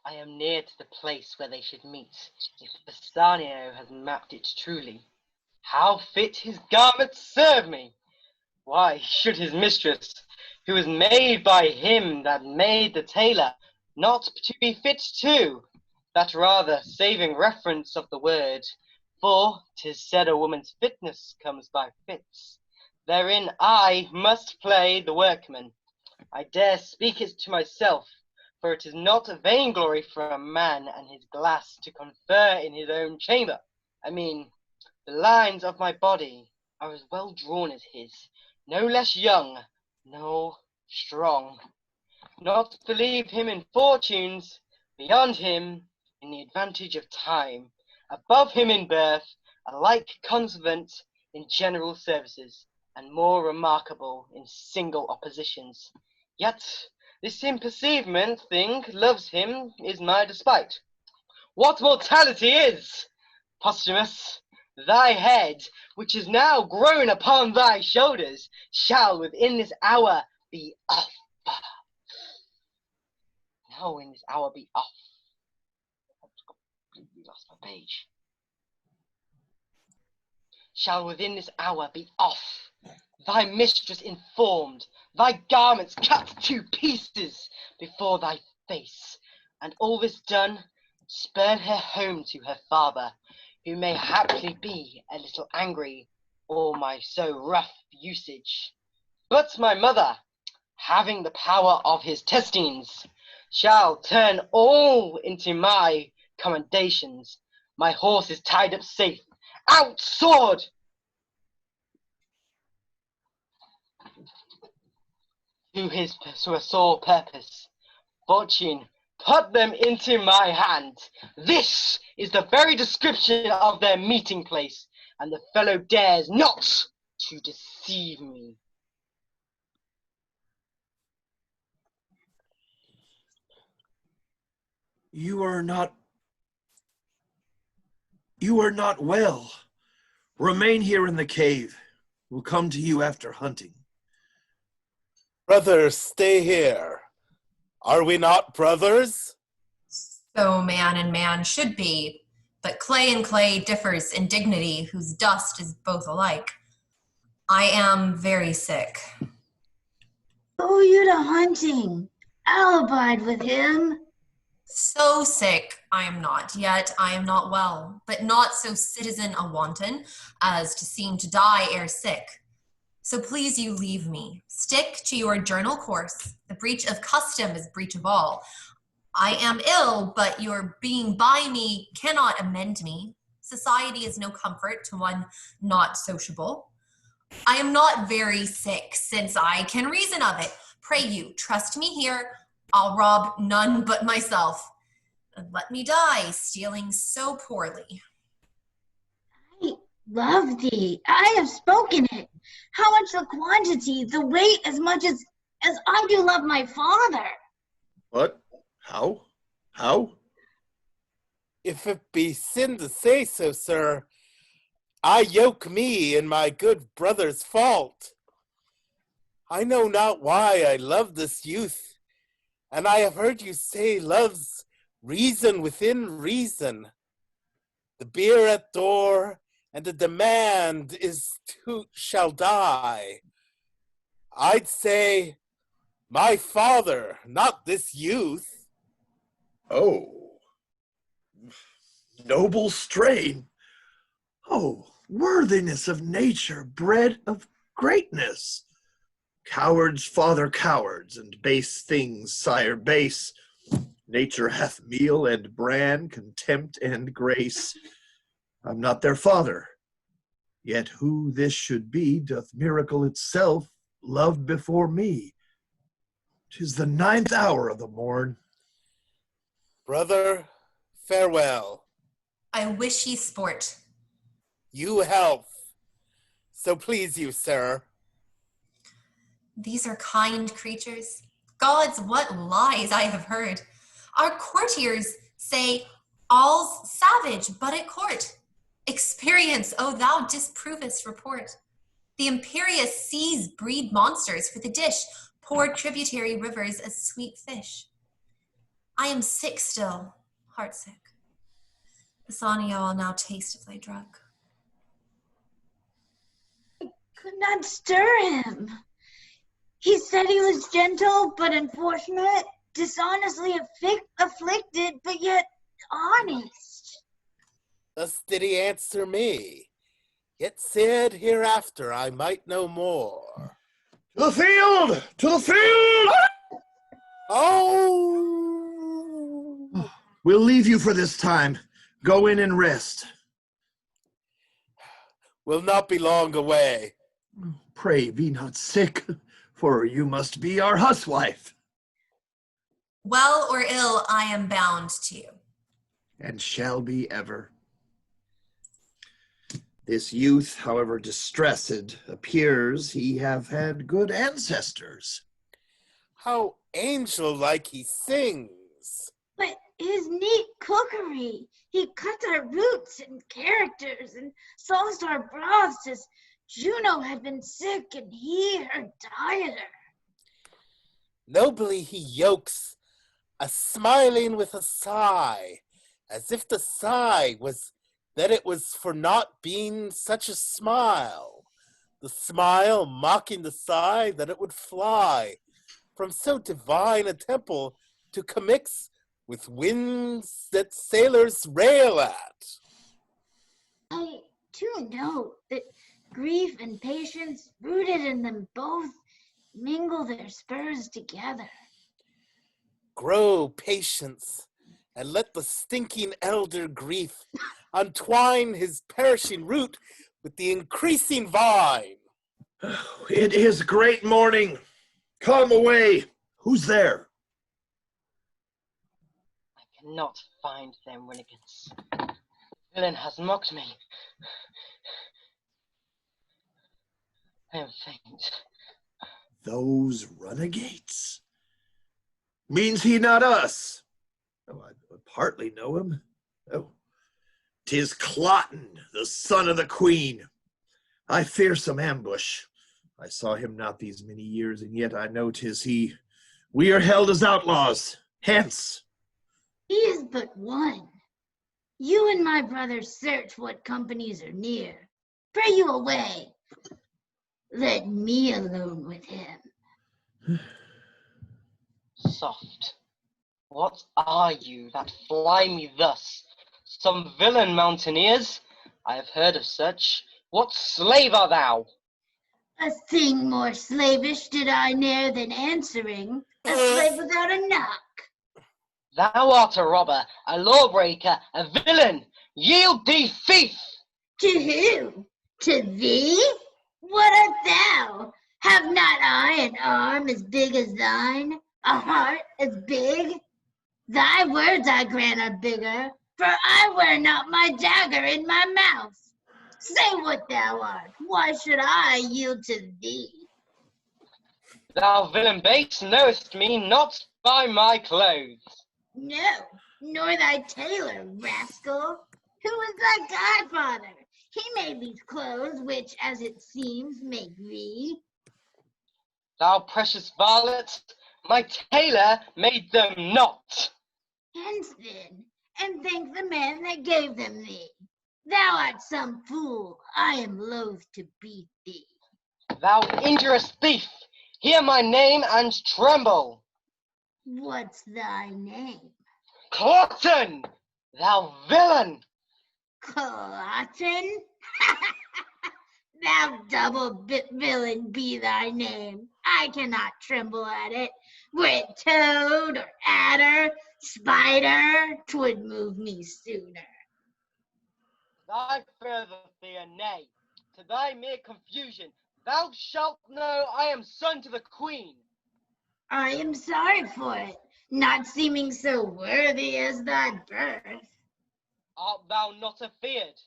I am near to the place where they should meet, if Bassanio has mapped it truly. How fit his garments serve me! Why should his mistress, who was made by him that made the tailor, not to be fit too? That rather, saving reference of the word, for 'tis said a woman's fitness comes by fits. Therein I must play the workman. I dare speak it to myself, for it is not a vainglory for a man and his glass to confer in his own chamber. I mean, the lines of my body are as well drawn as his, no less young, no strong. Not to leave him in fortunes, beyond him in the advantage of time, above him in birth, alike consequent in general services, and more remarkable in single oppositions. Yet this imperceivement thing loves him is my despite. What mortality is, Posthumus, thy head, which is now grown upon thy shoulders, shall within this hour be off. Now in this hour be off. I've completely lost my page. Shall within this hour be off. Thy mistress informed, thy garments cut to pieces before thy face, and all this done, spurn her home to her father, who may haply be a little angry o'er my so rough usage. But my mother, having the power of his testines, shall turn all into my commendations. My horse is tied up safe. Out, sword! To a sore purpose. Fortune, put them into my hand. This is the very description of their meeting place, and the fellow dares not to deceive me. You are not well. Remain here in the cave. We'll come to you after hunting. Brothers, stay here. Are we not brothers? So man and man should be, but clay and clay differs in dignity, whose dust is both alike. I am very sick. Go you to hunting. I'll abide with him. So sick I am not, yet I am not well, but not so citizen a wanton as to seem to die ere sick. So please you leave me. Stick to your journal course. The breach of custom is breach of all. I am ill, but your being by me cannot amend me. Society is no comfort to one not sociable. I am not very sick, since I can reason of it. Pray you, trust me here. I'll rob none but myself. And let me die, stealing so poorly. I love thee. I have spoken it. How much the quantity, the weight, as much as I do love my father. What? How? How? If it be sin to say so, sir, I yoke me in my good brother's fault. I know not why I love this youth, and I have heard you say love's reason within reason. The beer at door and the demand is who shall die. I'd say my father, not this youth. Oh, noble strain. Oh, worthiness of nature, bred of greatness. Cowards father cowards, and base things sire base. Nature hath meal and bran, contempt and grace. I'm not their father, yet who this should be doth miracle itself, loved before me. 'Tis the 9th hour of the morn. Brother, farewell. I wish ye sport. You health. So please you, sir. These are kind creatures. Gods, what lies I have heard. Our courtiers say all's savage but at court. Experience, oh thou disprovest report. The imperious seas breed monsters for the dish, pour tributary rivers as sweet fish. I am sick still, heartsick. Bassanio, I'll now taste of thy drug. Could not stir him. He said he was gentle but unfortunate, dishonestly afflicted, but yet honest. Thus did he answer me, yet said hereafter I might know more. To the field! To the field! Oh! We'll leave you for this time. Go in and rest. Will not be long away. Pray be not sick, for you must be our huswife. Well or ill, I am bound to you. And shall be ever. This youth, however distressed, appears he have had good ancestors. How angel-like he sings. But his neat cookery, he cuts our roots and characters and sauced our broths as Juno had been sick and he her dieter. Nobly he yokes, a smiling with a sigh, as if the sigh was that it was for not being such a smile, the smile mocking the sigh that it would fly from so divine a temple to commix with winds that sailors rail at. I too know that grief and patience, rooted in them both, mingle their spurs together. Grow patience, and let the stinking elder grief untwine his perishing root with the increasing vine. It is great morning. Come away. Who's there? I cannot find them renegades. The villain has mocked me. I am faint. Those renegades? Means he not us? Oh, I partly know him. Oh, 'tis Cloten, the son of the queen. I fear some ambush. I saw him not these many years, and yet I know 'tis he. We are held as outlaws. Hence. He is but one. You and my brother search what companies are near. Pray you away. Let me alone with him. Soft. What are you that fly me thus? Some villain mountaineers? I have heard of such. What slave art thou? A thing more slavish did I ne'er than answering, a slave without a knock. Thou art a robber, a lawbreaker, a villain. Yield thee, thief! To who? To thee? What art thou? Have not I an arm as big as thine, a heart as big? Thy words, I grant, are bigger, for I wear not my dagger in my mouth. Say what thou art. Why should I yield to thee? Thou villain base knowest me not by my clothes. No, nor thy tailor, rascal. Who is thy godfather? He made these clothes, which, as it seems, make thee. Thou precious varlet, my tailor made them not. Hence then, and thank the man that gave them thee. Thou art some fool, I am loath to beat thee. Thou injurious thief, hear my name and tremble. What's thy name? Cloten, thou villain! Cloten? Thou double-bit villain be thy name. I cannot tremble at it. Were it toad or adder, spider, 'twould move me sooner. Thy further fear, nay, to thy mere confusion, thou shalt know I am son to the queen. I am sorry for it, not seeming so worthy as thy birth. Art thou not afeared?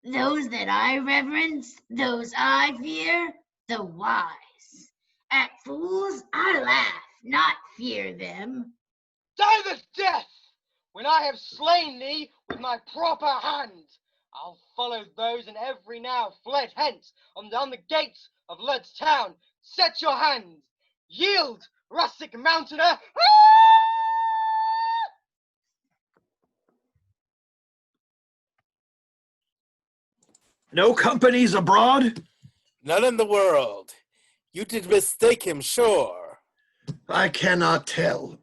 Those that I reverence, those I fear, the wise. At fools I laugh, not fear them. Die the death! When I have slain thee with my proper hand, I'll follow those and every now fled hence on down the gates of Lud's town. Set your hands! Yield, rustic mountaineer! No companies abroad? None in the world. You did mistake him, sure. I cannot tell.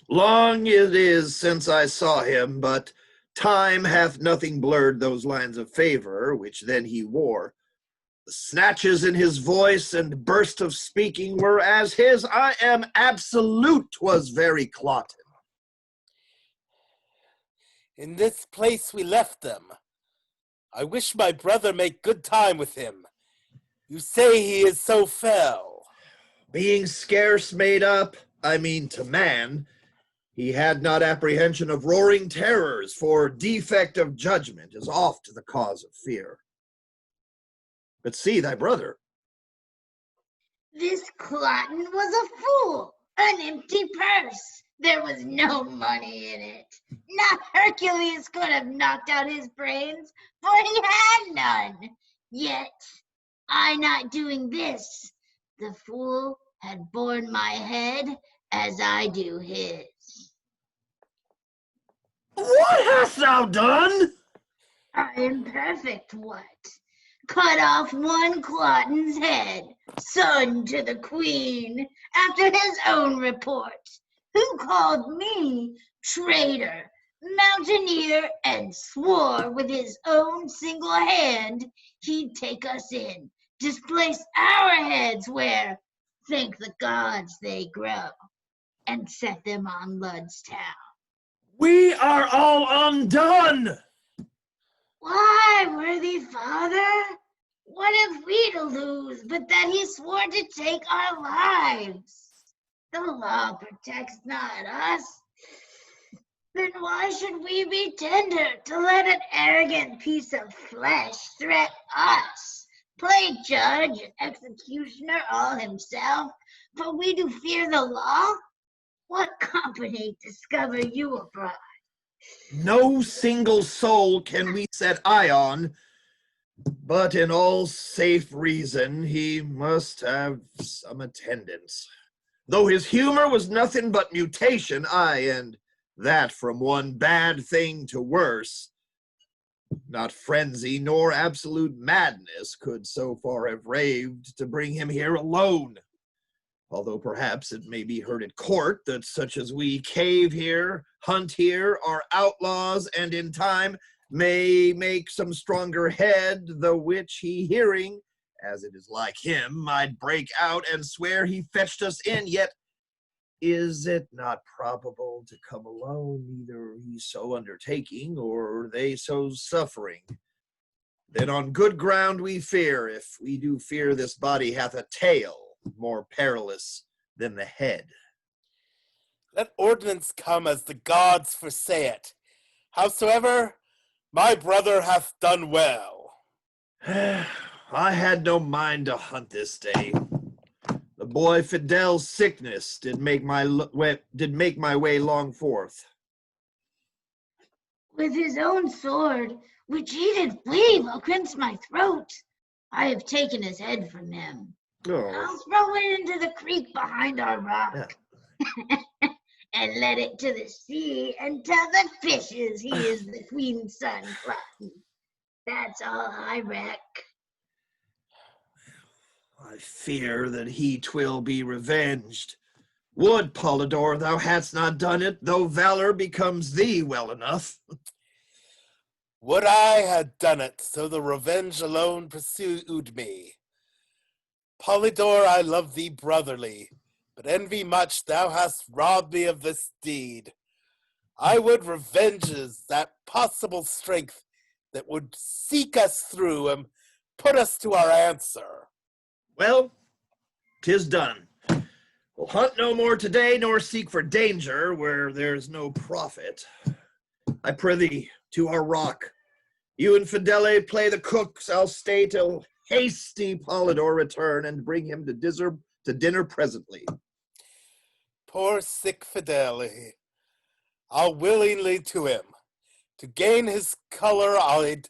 Long it is since I saw him, but time hath nothing blurred those lines of favor which then he wore. The snatches in his voice and burst of speaking were as his. I am absolute 'twas very clotted. In this place we left them. I wish my brother make good time with him. You say he is so fell. Being scarce made up, I mean to man, he had not apprehension of roaring terrors, for defect of judgment is oft the cause of fear. But see thy brother. This Cloten was a fool, an empty purse. There was no money in it. Not Hercules could have knocked out his brains, for he had none. Yet, I not doing this, the fool had borne my head as I do his. What hast thou done? I am perfect, what? Cut off one Cloten's head, son to the queen, after his own report, who called me traitor, mountaineer, and swore with his own single hand he'd take us in, displace our heads where, thank the gods, they grow, and set them on Lud's town. We are all undone. Why, worthy father? What have we to lose but that he swore to take our lives? The law protects not us. Then why should we be tender to let an arrogant piece of flesh threat us? Play judge and executioner all himself, but we do fear the law? What company discover you abroad? No single soul can we set eye on, but in all safe reason he must have some attendance. Though his humor was nothing but mutation, aye, and that from one bad thing to worse, not frenzy nor absolute madness could so far have raved to bring him here alone. Although perhaps it may be heard at court that such as we cave here, hunt here, are outlaws, and in time may make some stronger head, the which he hearing, as it is like him, might break out and swear he fetched us in. Yet is it not probable to come alone, either he so undertaking, or they so suffering? Then on good ground we fear, if we do fear this body hath a tail, more perilous than the head. Let ordinance come as the gods foresay it. Howsoever, my brother hath done well. I had no mind to hunt this day. The boy Fidel's sickness did make my way long forth. With his own sword, which he did weave against my throat, I have taken his head from him. Oh, I'll throw it into the creek behind our rock. And let it to the sea and tell the fishes he is the queen's son, Cloten. That's all I reck. I fear that he twill be revenged. Would, Polydore, thou hadst not done it, though valor becomes thee well enough. Would I had done it, so the revenge alone pursued me. Polydore, I love thee brotherly, but envy much thou hast robbed me of this deed. I would revenges that possible strength that would seek us through and put us to our answer. Well, 'tis done. We'll hunt no more today, nor seek for danger where there's no profit. I prithee, to our rock. You and Fidele play the cooks. I'll stay till hasty Polydore return and bring him to dinner presently. Poor sick Fidele, I'll willingly to him. To gain his color, I'd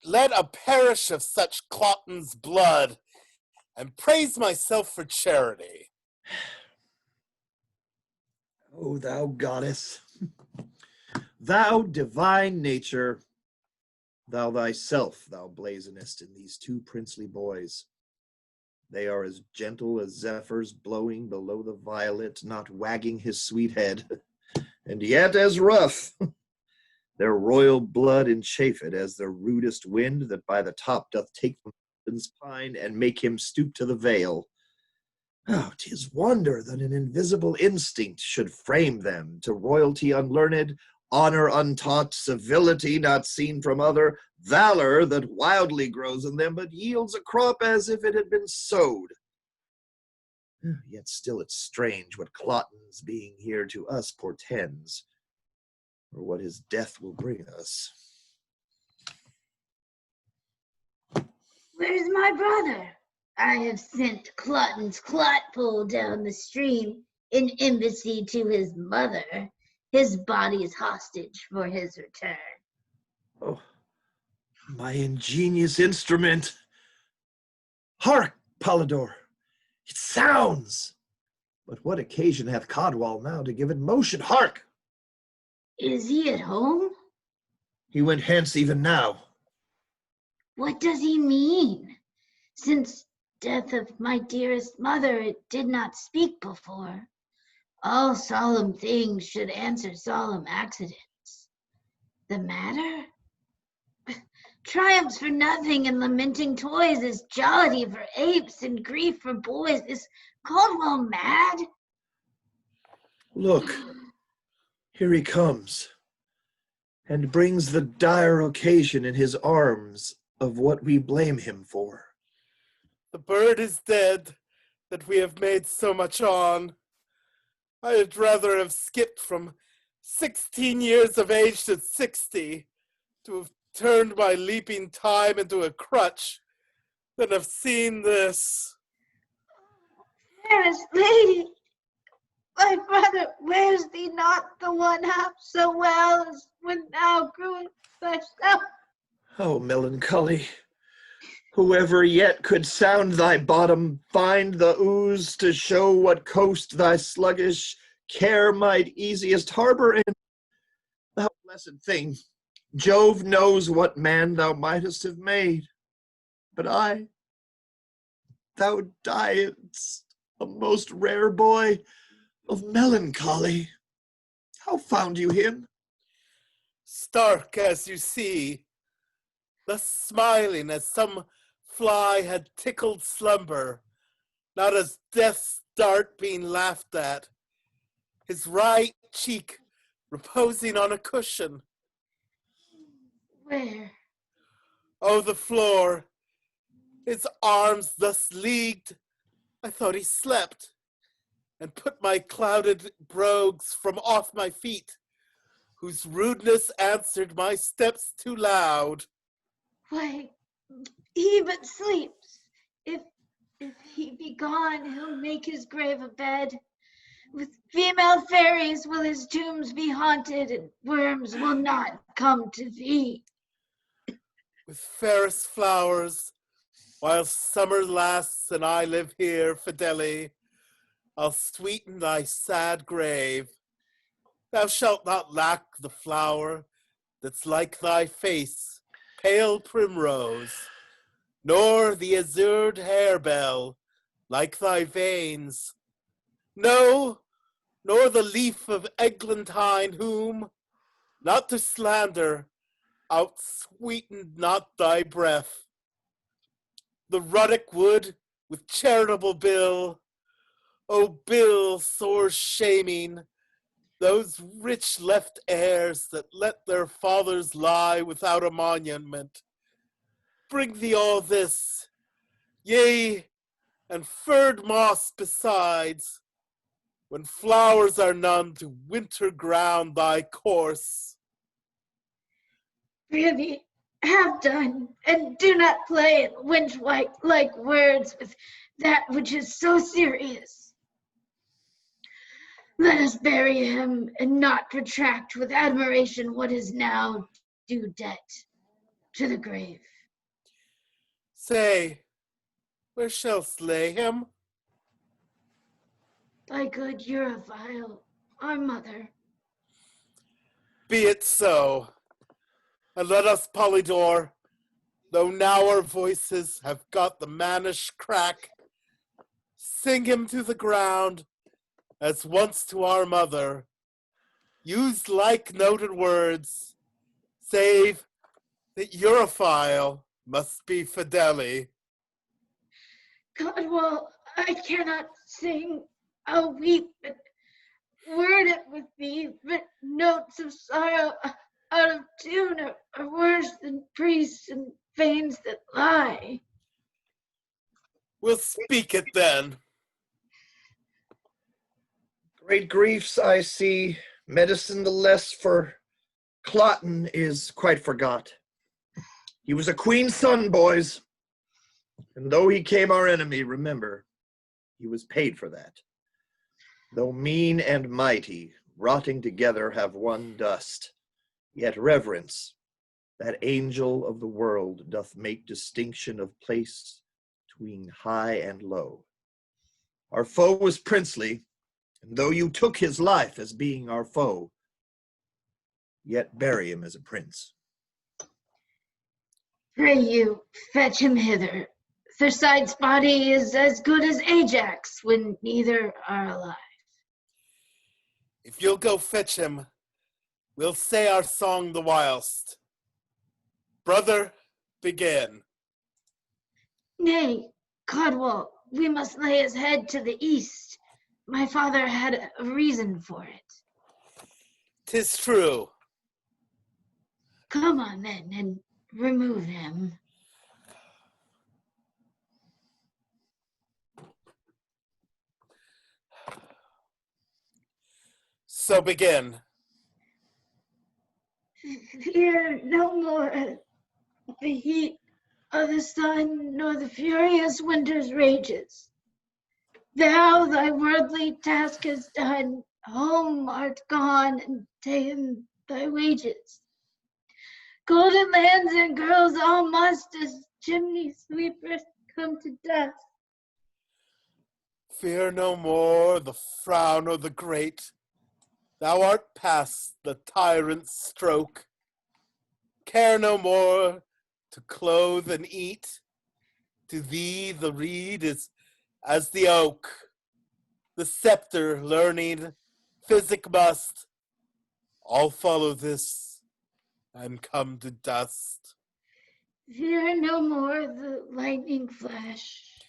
let a perish of such Cloten's blood, and praise myself for charity. O thou goddess, thou divine nature, Thou thyself thou blazonest in these two princely boys. They are as gentle as zephyrs blowing below the violet, not wagging his sweet head, and yet as rough. Their royal blood enchafed as the rudest wind that by the top doth take the mountain's pine and make him stoop to the vale. Oh, 'tis wonder that an invisible instinct should frame them to royalty unlearned, honor untaught, civility not seen from other, valor that wildly grows in them but yields a crop as if it had been sowed. Yet still it's strange what Cloten's being here to us portends, or what his death will bring us. Where's my brother? I have sent Cloten's clotpool down the stream in embassy to his mother. His body is hostage for his return. Oh, my ingenious instrument! Hark, Polydor! It sounds! But what occasion hath Codwall now to give it motion? Hark! Is he at home? He went hence even now. What does he mean? Since death of my dearest mother, it did not speak before. All solemn things should answer solemn accidents. The matter? Triumphs for nothing and lamenting toys is jollity for apes and grief for boys. Is Caldwell mad? Look, here he comes, and brings the dire occasion in his arms of what we blame him for. The bird is dead that we have made so much on. I had rather have skipped from 16 years of age to 60 to have turned my leaping time into a crutch than have seen this. Fairest lady, my brother wears thee not the one half so well as when thou grewest thyself. Oh, melancholy! Whoever yet could sound thy bottom, find the ooze to show what coast thy sluggish care might easiest harbor in. Thou blessed thing, Jove knows what man thou mightest have made. But thou diedst a most rare boy of melancholy. How found you him? Stark as you see, thus smiling as some fly had tickled slumber, not as death's dart being laughed at, his right cheek reposing on a cushion. Where? Oh, the floor, his arms thus leagued, I thought he slept, and put my clouded brogues from off my feet, whose rudeness answered my steps too loud. Why, he but sleeps. If he be gone, he'll make his grave a bed. With female fairies will his tombs be haunted, and worms will not come to thee. With fairest flowers, while summer lasts and I live here, Fideli, I'll sweeten thy sad grave. Thou shalt not lack the flower that's like thy face, pale primrose, nor the azured harebell like thy veins. No, nor the leaf of eglantine whom, not to slander, outsweetened not thy breath. The ruddock wood with charitable bill, O bill sore shaming, those rich left heirs that let their fathers lie without a monument. Bring thee all this, yea, and furred moss besides, when flowers are none to winter ground thy course. Prithee, have done, and do not play at winch-like words with that which is so serious. Let us bury him, and not protract with admiration what is now due debt to the grave. Say, where shallst lay him? By good Eurovile, our mother. Be it so. And let us, Polydore, though now our voices have got the mannish crack, sing him to the ground, as once to our mother, use like noted words, save that Europhile must be Fideli. Godwall, I cannot sing. I'll weep, but word it with thee, but notes of sorrow out of tune are worse than priests and veins that lie. We'll speak it then. Great griefs I see, medicine the less for Cloten is quite forgot. He was a queen's son, boys, and though he came our enemy, remember, he was paid for that. Though mean and mighty, rotting together have one dust, yet reverence, that angel of the world, doth make distinction of place between high and low. Our foe was princely, and though you took his life as being our foe, yet bury him as a prince. Pray you, fetch him hither. Thersites' body is as good as Ajax when neither are alive. If you'll go fetch him, we'll say our song the whilst. Brother, begin. Nay, Codwall, we must lay his head to the east. My father had a reason for it. 'Tis true. Come on then, and remove him. So begin. Fear no more the heat of the sun, nor the furious winter's rages. Thou thy worldly task hast done, home art gone, and ta'en thy wages. Golden lands and girls all must, as chimney sweepers, come to dust. Fear no more the frown of the great. Thou art past the tyrant's stroke. Care no more to clothe and eat. To thee the reed is as the oak. The scepter learning, physic must. All follow this and come to dust. Fear no more the lightning flash.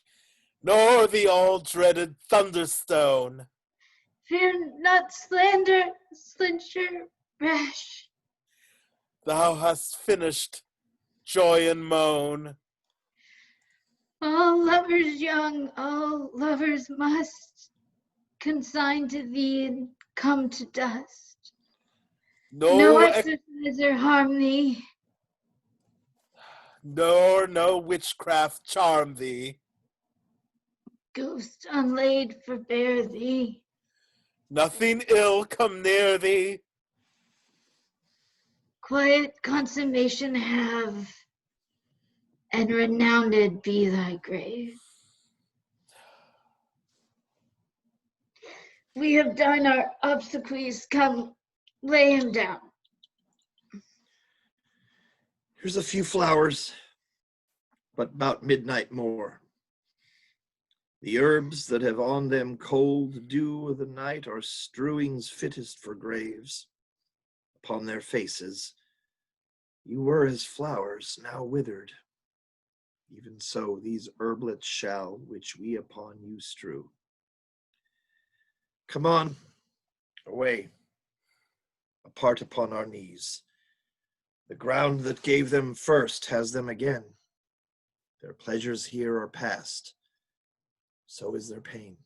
Nor the all-dreaded thunderstone. Fear not slander, censure rash. Thou hast finished joy and moan. All lovers young, all lovers must consign to thee and come to dust. No exorciser harm thee. Nor no witchcraft charm thee. Ghost unlaid forbear thee. Nothing ill come near thee. Quiet consummation have, and renowned be thy grave. We have done our obsequies. Come, lay him down. Here's a few flowers, but about midnight more. The herbs that have on them cold dew of the night are strewings fittest for graves. Upon their faces, you were as flowers now withered. Even so these herblets shall, which we upon you strew. Come on, away, apart upon our knees. The ground that gave them first has them again. Their pleasures here are past. So is their pain.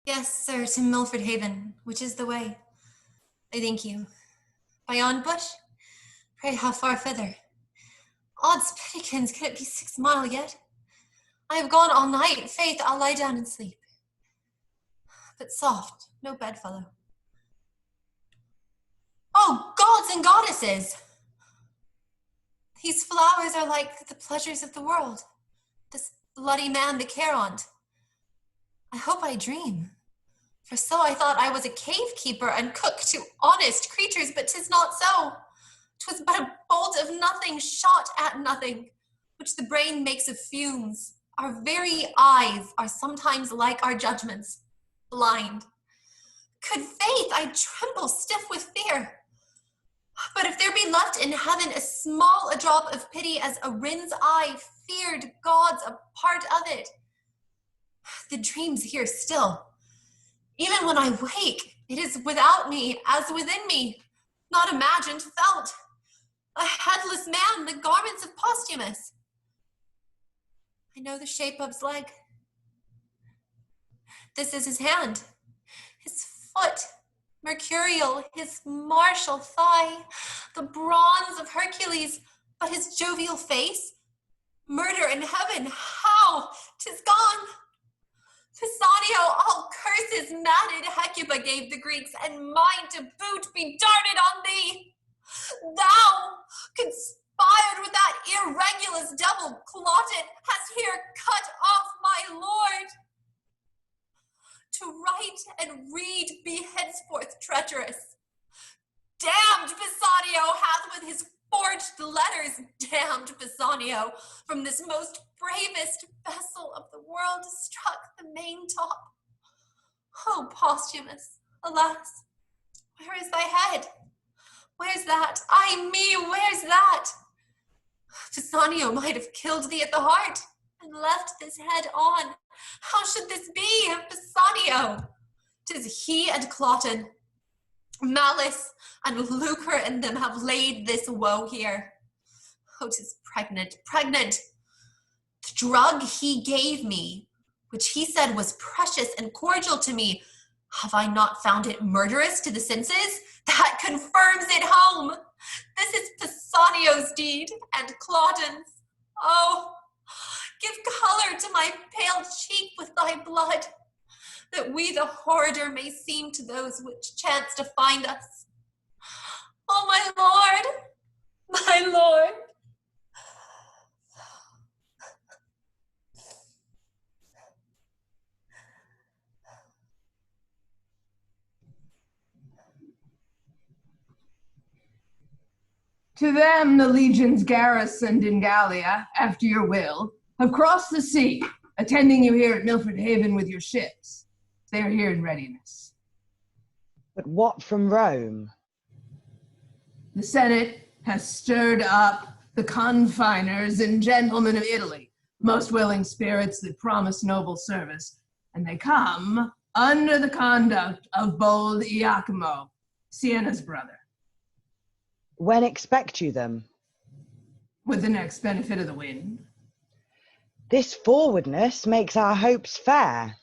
Yes, sir, to Milford Haven, which is the way. I thank you. By yon bush? Pray, how far thither? Odds pettikins, can it be 6 mile yet? I have gone all night. Faith, I'll lie down and sleep. But soft, no bedfellow. Oh, gods and goddesses! These flowers are like the pleasures of the world. This bloody man, the Charon. I hope I dream, For so I thought I was a cave keeper and cook to honest creatures, but 'tis not so. 'Twas but a bolt of nothing shot at nothing, which the brain makes of fumes. Our very eyes are sometimes like our judgments, blind. Could faith, I tremble stiff with fear. But if there be left in heaven as small a drop of pity as a wren's eye feared God's a part of it, the dream's here still. Even when I wake, it is without me as within me, not imagined, felt. A headless man, the garments of Posthumus. I know the shape of his leg. This is his hand, his foot, mercurial, his martial thigh, the bronze of Hercules, but his jovial face, murder in heaven, how? 'Tis gone. Pisanio, all curses madded Hecuba gave the Greeks, and mine to boot be darted on thee. Thou, conspired with that irregulous devil, Cloten, hast here cut off my lord. To write and read be henceforth treacherous. Damned Pisanio hath with his forged letters damned Pisanio from this most bravest vessel of the world struck the main top. Oh, Posthumus, alas, where is thy head? Where's that? Ay me, where's that? Pisanio might have killed thee at the heart and left this head on. How should this be, Pisanio? 'Tis he and Cloten. Malice and lucre in them have laid this woe here. Oh, 'tis pregnant. The drug he gave me, which he said was precious and cordial to me, have I not found it murderous to the senses? That confirms it home. This is Pisanio's deed and Cloten's. Oh, give color to my pale cheek with thy blood, that we the horrider may seem to those which chance to find us. Oh, my lord, my lord. To them the legions garrisoned in Gallia, after your will, have crossed the sea, attending you here at Milford Haven with your ships. They are here in readiness. But what from Rome? The Senate has stirred up the confiners and gentlemen of Italy, most willing spirits that promise noble service, and they come under the conduct of bold Iachimo, Sienna's brother. When expect you them? With the next benefit of the wind. This forwardness makes our hopes fair.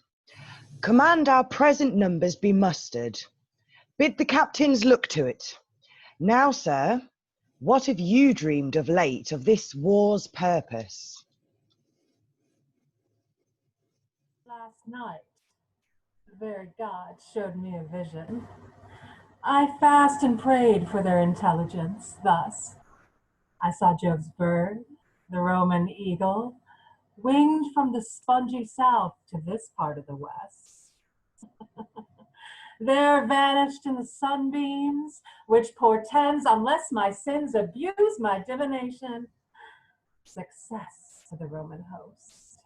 Command our present numbers be mustered. Bid the captains look to it. Now, sir, what have you dreamed of late of this war's purpose? Last night, the very gods showed me a vision. I fast and prayed for their intelligence. Thus, I saw Jove's bird, the Roman eagle, winged from the spongy south to this part of the west. There vanished in the sunbeams, which portends, unless my sins abuse my divination, success to the Roman host.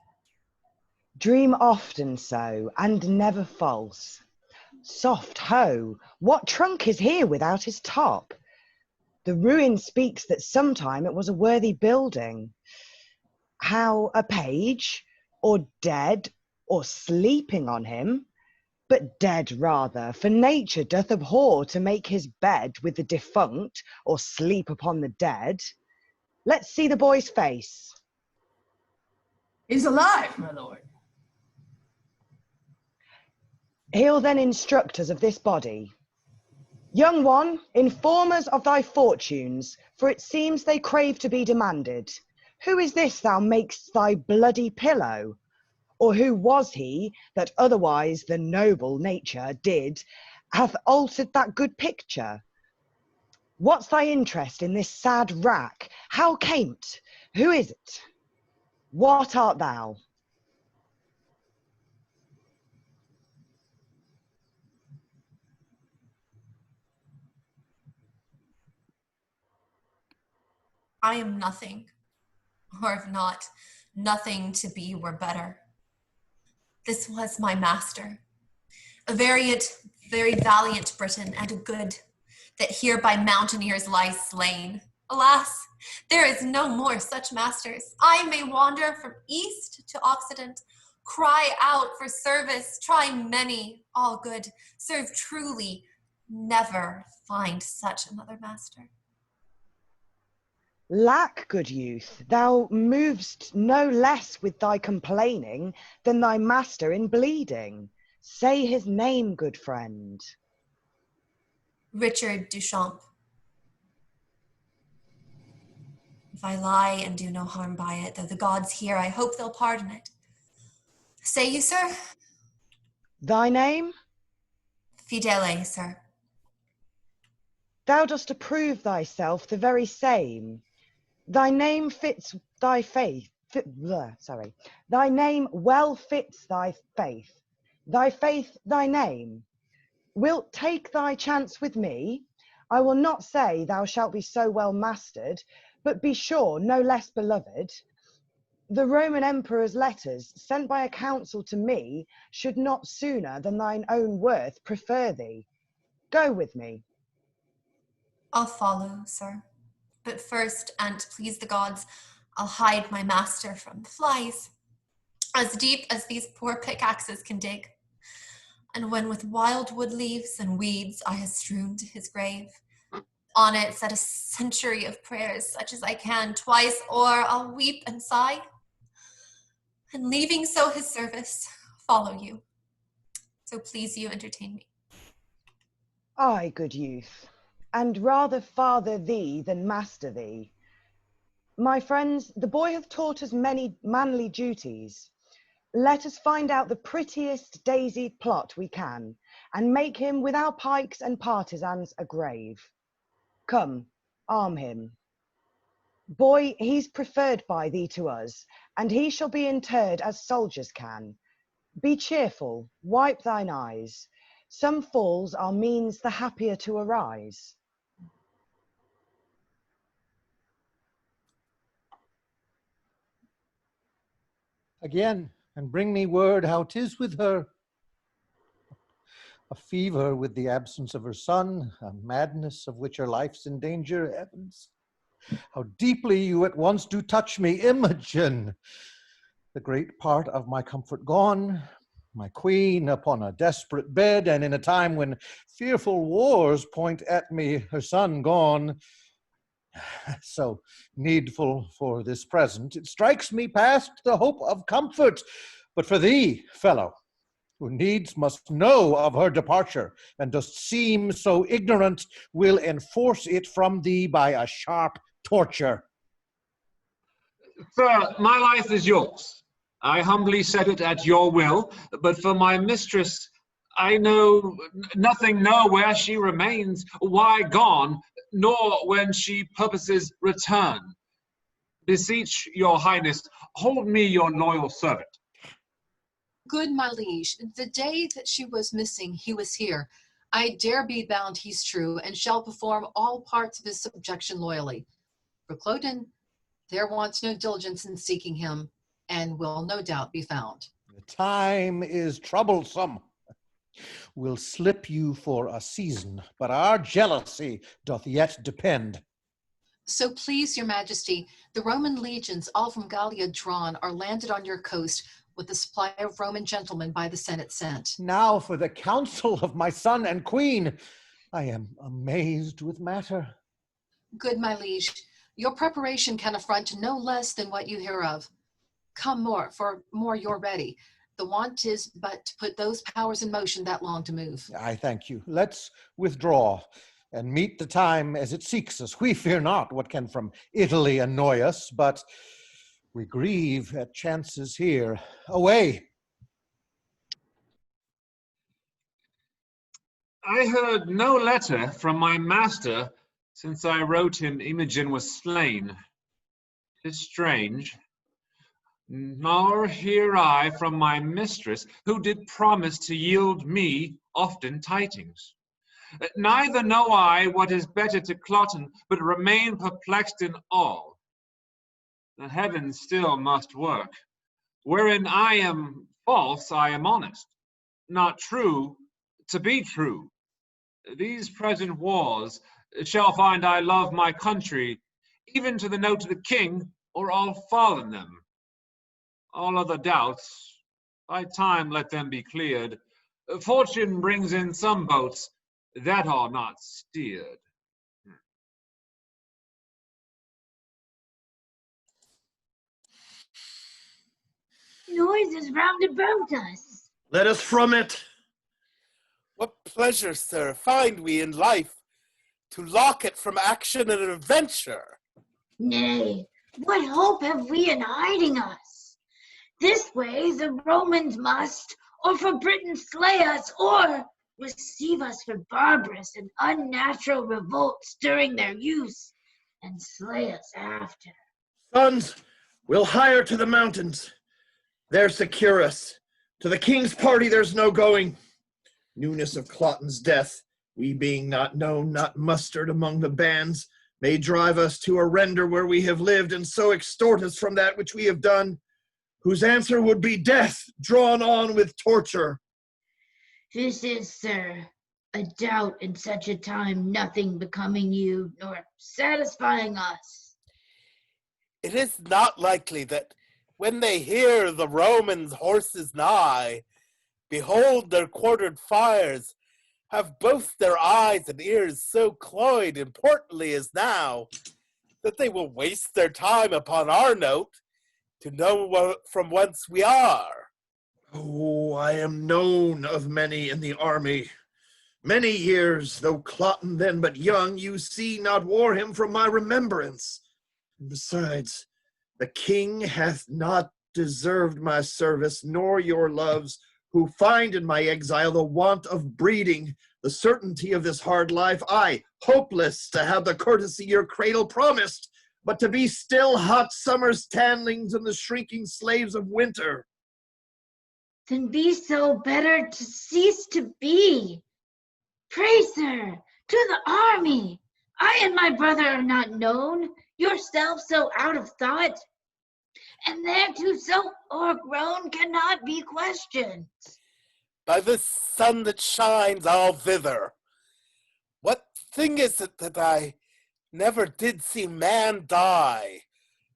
Dream often so, and never false. Soft ho, what trunk is here without his top? The ruin speaks that sometime it was a worthy building. How a page, or dead, or sleeping on him? But dead rather, for nature doth abhor to make his bed with the defunct, or sleep upon the dead. Let's see the boy's face. He's alive, my lord. He'll then instruct us of this body. Young one, inform us of thy fortunes, for it seems they crave to be demanded. Who is this thou makest thy bloody pillow? Or who was he that otherwise the noble nature did hath altered that good picture? What's thy interest in this sad rack? How cam't? Who is it? What art thou? I am nothing, or if not, nothing to be were better. This was my master, a very valiant Briton and a good, that here by mountaineers lies slain. Alas, there is no more such masters. I may wander from east to occident, cry out for service, try many, all good, serve truly, never find such another master. Lack, good youth, thou movest no less with thy complaining than thy master in bleeding. Say his name, good friend. Richard Duchamp. If I lie and do no harm by it, though the gods hear, I hope they'll pardon it. Say you, sir? Thy name? Fidele, sir. Thou dost approve thyself the very same. Thy name fits thy faith. Thy name well fits thy faith. Thy faith, thy name. Wilt take thy chance with me? I will not say thou shalt be so well mastered, but be sure no less beloved. The Roman Emperor's letters, sent by a council to me, should not sooner than thine own worth prefer thee. Go with me. I'll follow, sir. But first, and please the gods, I'll hide my master from the flies, as deep as these poor pickaxes can dig. And when with wild wood leaves and weeds I have strewn to his grave, on it set a century of prayers, such as I can, twice o'er I'll weep and sigh, and leaving so his service, follow you. So please you entertain me. Ay, good youth, and rather father thee than master thee. My friends, the boy hath taught us many manly duties. Let us find out the prettiest daisied plot we can, and make him with our pikes and partisans a grave. Come, arm him. Boy, he's preferred by thee to us, and he shall be interred as soldiers can. Be cheerful, wipe thine eyes. Some falls are means the happier to arise. Again, and bring me word how 'tis with her. A fever with the absence of her son, a madness of which her life's in danger. Heavens, how deeply you at once do touch me, Imogen! The great part of my comfort gone, my queen upon a desperate bed, and in a time when fearful wars point at me, her son gone. So needful for this present, it strikes me past the hope of comfort. But for thee, fellow, who needs must know of her departure, and dost seem so ignorant, will enforce it from thee by a sharp torture. Sir, my life is yours. I humbly set it at your will, but for my mistress, I know nothing, know where she remains, why gone, nor when she purposes return. Beseech your highness, hold me your loyal servant. Good my liege, the day that she was missing, he was here. I dare be bound he's true, and shall perform all parts of his subjection loyally. For Cloten, there wants no diligence in seeking him, and will no doubt be found. The time is troublesome. We'll slip you for a season, but our jealousy doth yet depend. So please your majesty, the Roman legions, all from Gallia drawn, are landed on your coast, with the supply of Roman gentlemen by the Senate sent. Now for the counsel of my son and queen. I am amazed with matter. Good my liege, your preparation can affront no less than what you hear of. Come more, for more you're ready. The want is but to put those powers in motion that long to move. I thank you. Let's withdraw and meet the time as it seeks us. We fear not what can from Italy annoy us, but we grieve at chances here. Away! I heard no letter from my master since I wrote him Imogen was slain. 'Tis strange. Nor hear I from my mistress, who did promise to yield me often tidings. Neither know I what is better to Cloten, but remain perplexed in all. The heavens still must work. Wherein I am false, I am honest. Not true, to be true. These present wars shall find I love my country, even to the note of the king, or I'll fall in them. All other doubts, by time let them be cleared. Fortune brings in some boats that are not steered. Noises round about us. Let us from it. What pleasure, sir, find we in life to lock it from action and adventure? Nay, what hope have we in hiding us? This way the Romans must, or for Britain slay us, or receive us for barbarous and unnatural revolts during their use, and slay us after. Sons, we'll hire to the mountains. There secure us. To the king's party there's no going. Newness of Cloten's death, we being not known, not mustered among the bands, may drive us to a render where we have lived, and so extort us from that which we have done, whose answer would be death, drawn on with torture. This is, sir, a doubt in such a time nothing becoming you, nor satisfying us. It is not likely that when they hear the Romans' horses nigh, behold their quartered fires, have both their eyes and ears so cloyed importantly as now, that they will waste their time upon our note to know from whence we are. Oh, I am known of many in the army. Many years, though Cloten then but young, you see not wore him from my remembrance. And besides, the king hath not deserved my service, nor your loves, who find in my exile the want of breeding, the certainty of this hard life, I, hopeless to have the courtesy your cradle promised, but to be still hot summer's tanlings and the shrinking slaves of winter. Then be so better to cease to be. Pray, sir, to the army. I and my brother are not known, yourself so out of thought, and thereto so o'ergrown cannot be questioned. By the sun that shines, I'll thither. What thing is it that I never did see man die?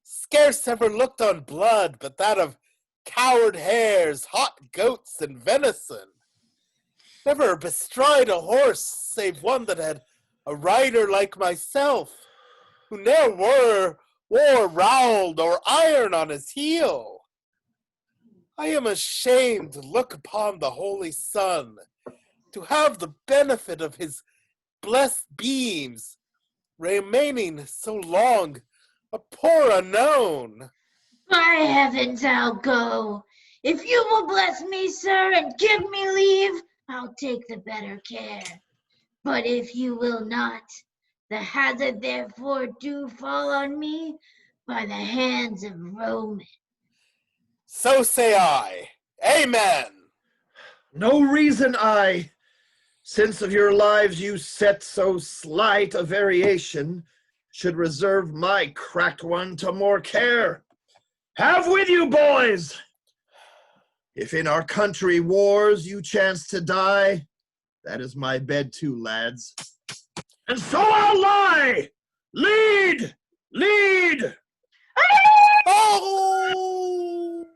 Scarce ever looked on blood, but that of coward hares, hot goats, and venison. Never bestride a horse, save one that had a rider like myself, who ne'er wore rowel or iron on his heel. I am ashamed to look upon the holy sun, to have the benefit of his blessed beams, remaining so long a poor unknown. By heavens, I'll go. If you will bless me, sir, and give me leave, I'll take the better care. But if you will not, the hazard therefore do fall on me by the hands of Roman. So say I. Amen. No reason I, since of your lives you set so slight a variation, should reserve my cracked one to more care. Have with you, boys! If in our country wars you chance to die, that is my bed too, lads. And so I'll lie! Lead! Lead! Oh!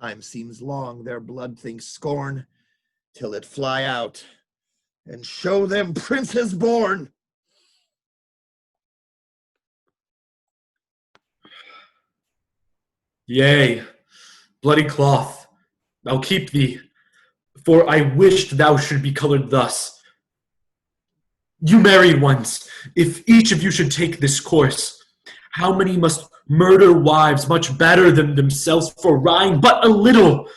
Time seems long, their blood thinks scorn, till it fly out, and show them princes born. Yea, bloody cloth, I'll keep thee, for I wished thou should be colored thus. You married ones, if each of you should take this course, how many must murder wives much better than themselves for wrying but a little?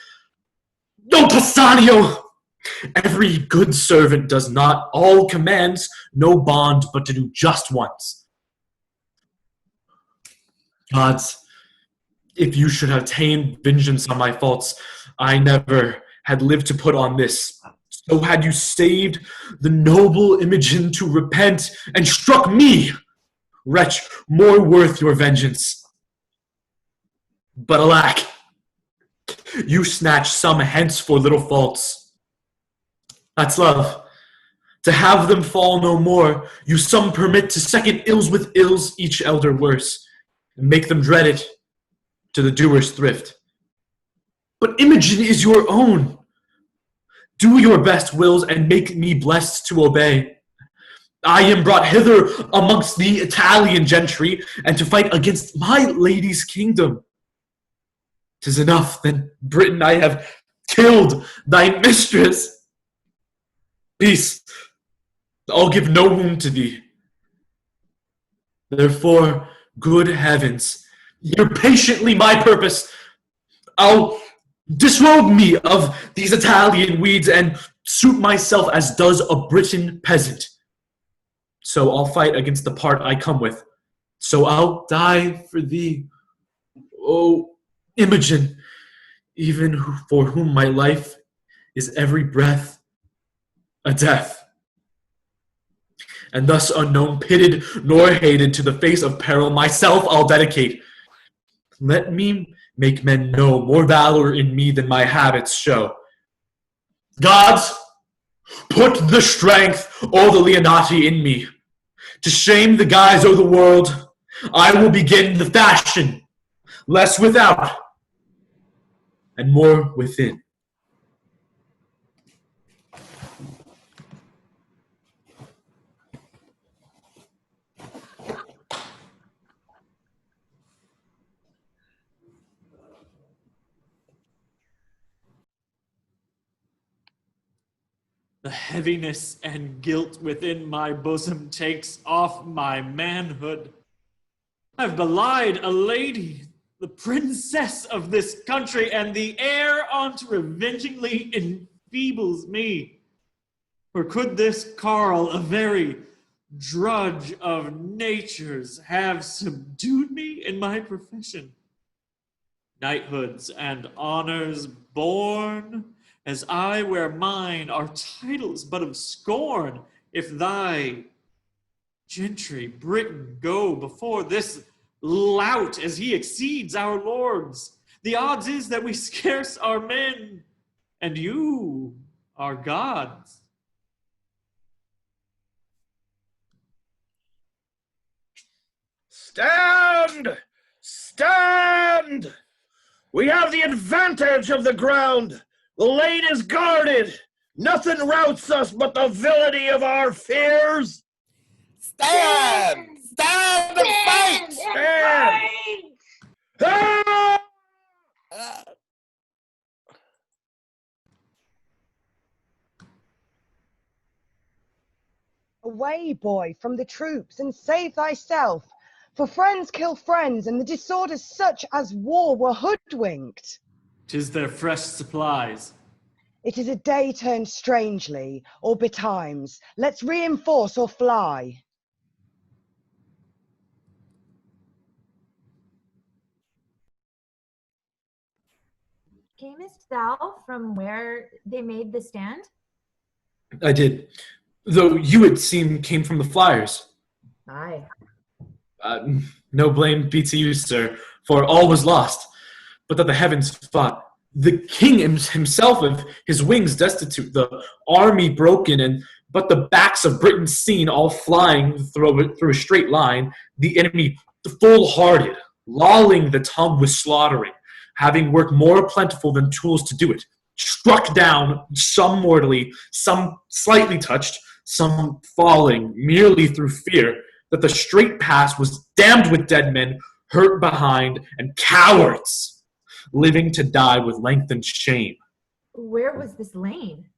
No, Bassanio! Every good servant does not, all commands, no bond but to do just once. Gods, if you should have ta'en vengeance on my faults, I never had lived to put on this. So had you saved the noble Imogen to repent and struck me, wretch more worth your vengeance. But alack, you snatch some hence for little faults. That's love. To have them fall no more, you some permit to second ills with ills, each elder worse, and make them dread it to the doer's thrift. But Imogen is your own. Do your best wills, and make me blessed to obey. I am brought hither amongst the Italian gentry, and to fight against my lady's kingdom. 'Tis enough, then, Britain, I have killed thy mistress. Peace, I'll give no wound to thee. Therefore, good heavens, hear patiently my purpose. I'll disrobe me of these Italian weeds and suit myself as does a Briton peasant. So I'll fight against the part I come with. So I'll die for thee, O Imogen, even for whom my life is every breath a death. And thus unknown, pitted nor hated, to the face of peril myself I'll dedicate. Let me make men know more valor in me than my habits show. Gods, put the strength, O the Leonati, in me. To shame the guise o' the world, I will begin the fashion, less without and more within. The heaviness and guilt within my bosom takes off my manhood. I've belied a lady, the princess of this country, and the heir onto revengingly enfeebles me. Or could this Carl, a very drudge of natures, have subdued me in my profession? Knighthoods and honors born, as I wear mine, are titles but of scorn, if thy gentry Britain go before this lout as he exceeds our lords. The odds is that we scarce are men, and you are gods. Stand! Stand! We have the advantage of the ground. The lane is guarded. Nothing routs us but the villainy of our fears. Stand! Stand and fight! Stand! Ah! Away, boy, from the troops, and save thyself. For friends kill friends, and the disorders such as war were hoodwinked. 'Tis their fresh supplies. It is a day turned strangely, or betimes. Let's reinforce or fly. Camest thou from where they made the stand? I did, though you, it seemed, came from the flyers. Aye. No blame be to you, sir, for all was lost, but that the heavens fought. The king himself of his wings destitute, the army broken, and but the backs of Britain seen, all flying through a straight line, the enemy full-hearted, lolling the tongue with slaughtering, having work more plentiful than tools to do it, struck down, some mortally, some slightly touched, some falling merely through fear, that the straight pass was damned with dead men, hurt behind, and cowards, living to die with lengthened shame. Where was this lane?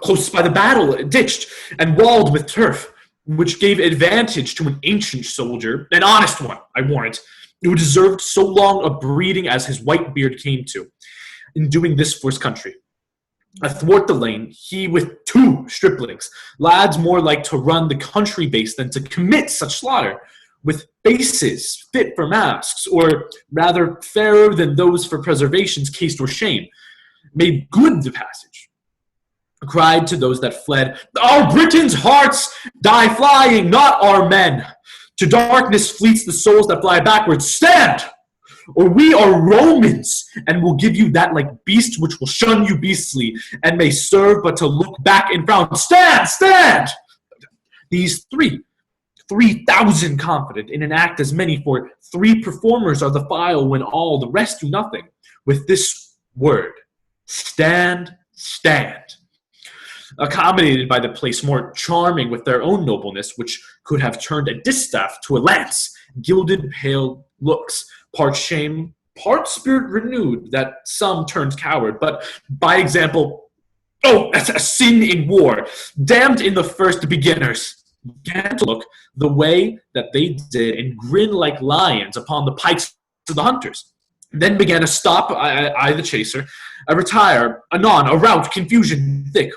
Close by the battle, ditched and walled with turf, which gave advantage to an ancient soldier, an honest one, I warrant, who deserved so long a breeding as his white beard came to, in doing this for his country. Athwart the lane, he with 2 striplings, lads more like to run the country base than to commit such slaughter, with faces fit for masks, or rather fairer than those for preservation's caste or shame, made good the passage, cried to those that fled, "Our Britain's hearts die flying, not our men. To darkness fleets the souls that fly backwards. Stand! Or we are Romans, and will give you that like beast which will shun you beastly, and may serve but to look back and frown. Stand! Stand! These 3,000 confident in an act as many, for 3 performers are the file when all the rest do nothing. With this word, stand, stand. Accommodated by the place, more charming with their own nobleness, which could have turned a distaff to a lance, gilded pale looks, part shame, part spirit renewed, that some turned coward, but by example, that's a sin in war, damned in the first beginners, began to look the way that they did and grin like lions upon the pikes of the hunters. Then began a stop, I the chaser, a retire, anon, a rout, confusion thick.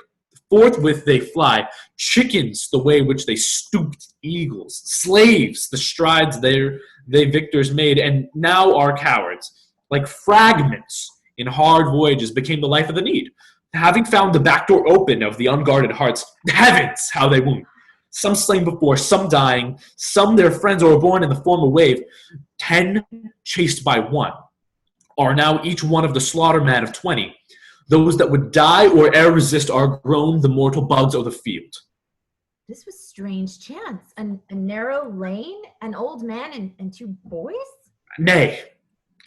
Forthwith they fly, chickens the way which they stooped eagles, slaves the strides they victors made, and now are cowards. Like fragments in hard voyages became the life of the need. Having found the back door open of the unguarded hearts, heavens, how they wound. Some slain before, some dying, some their friends overborne in the form of wave. 10 chased by 1 are now each one of the slaughter man of 20. Those that would die or e'er resist are grown the mortal bugs of the field. This was strange chance. A narrow lane, an old man, and 2 boys? Nay,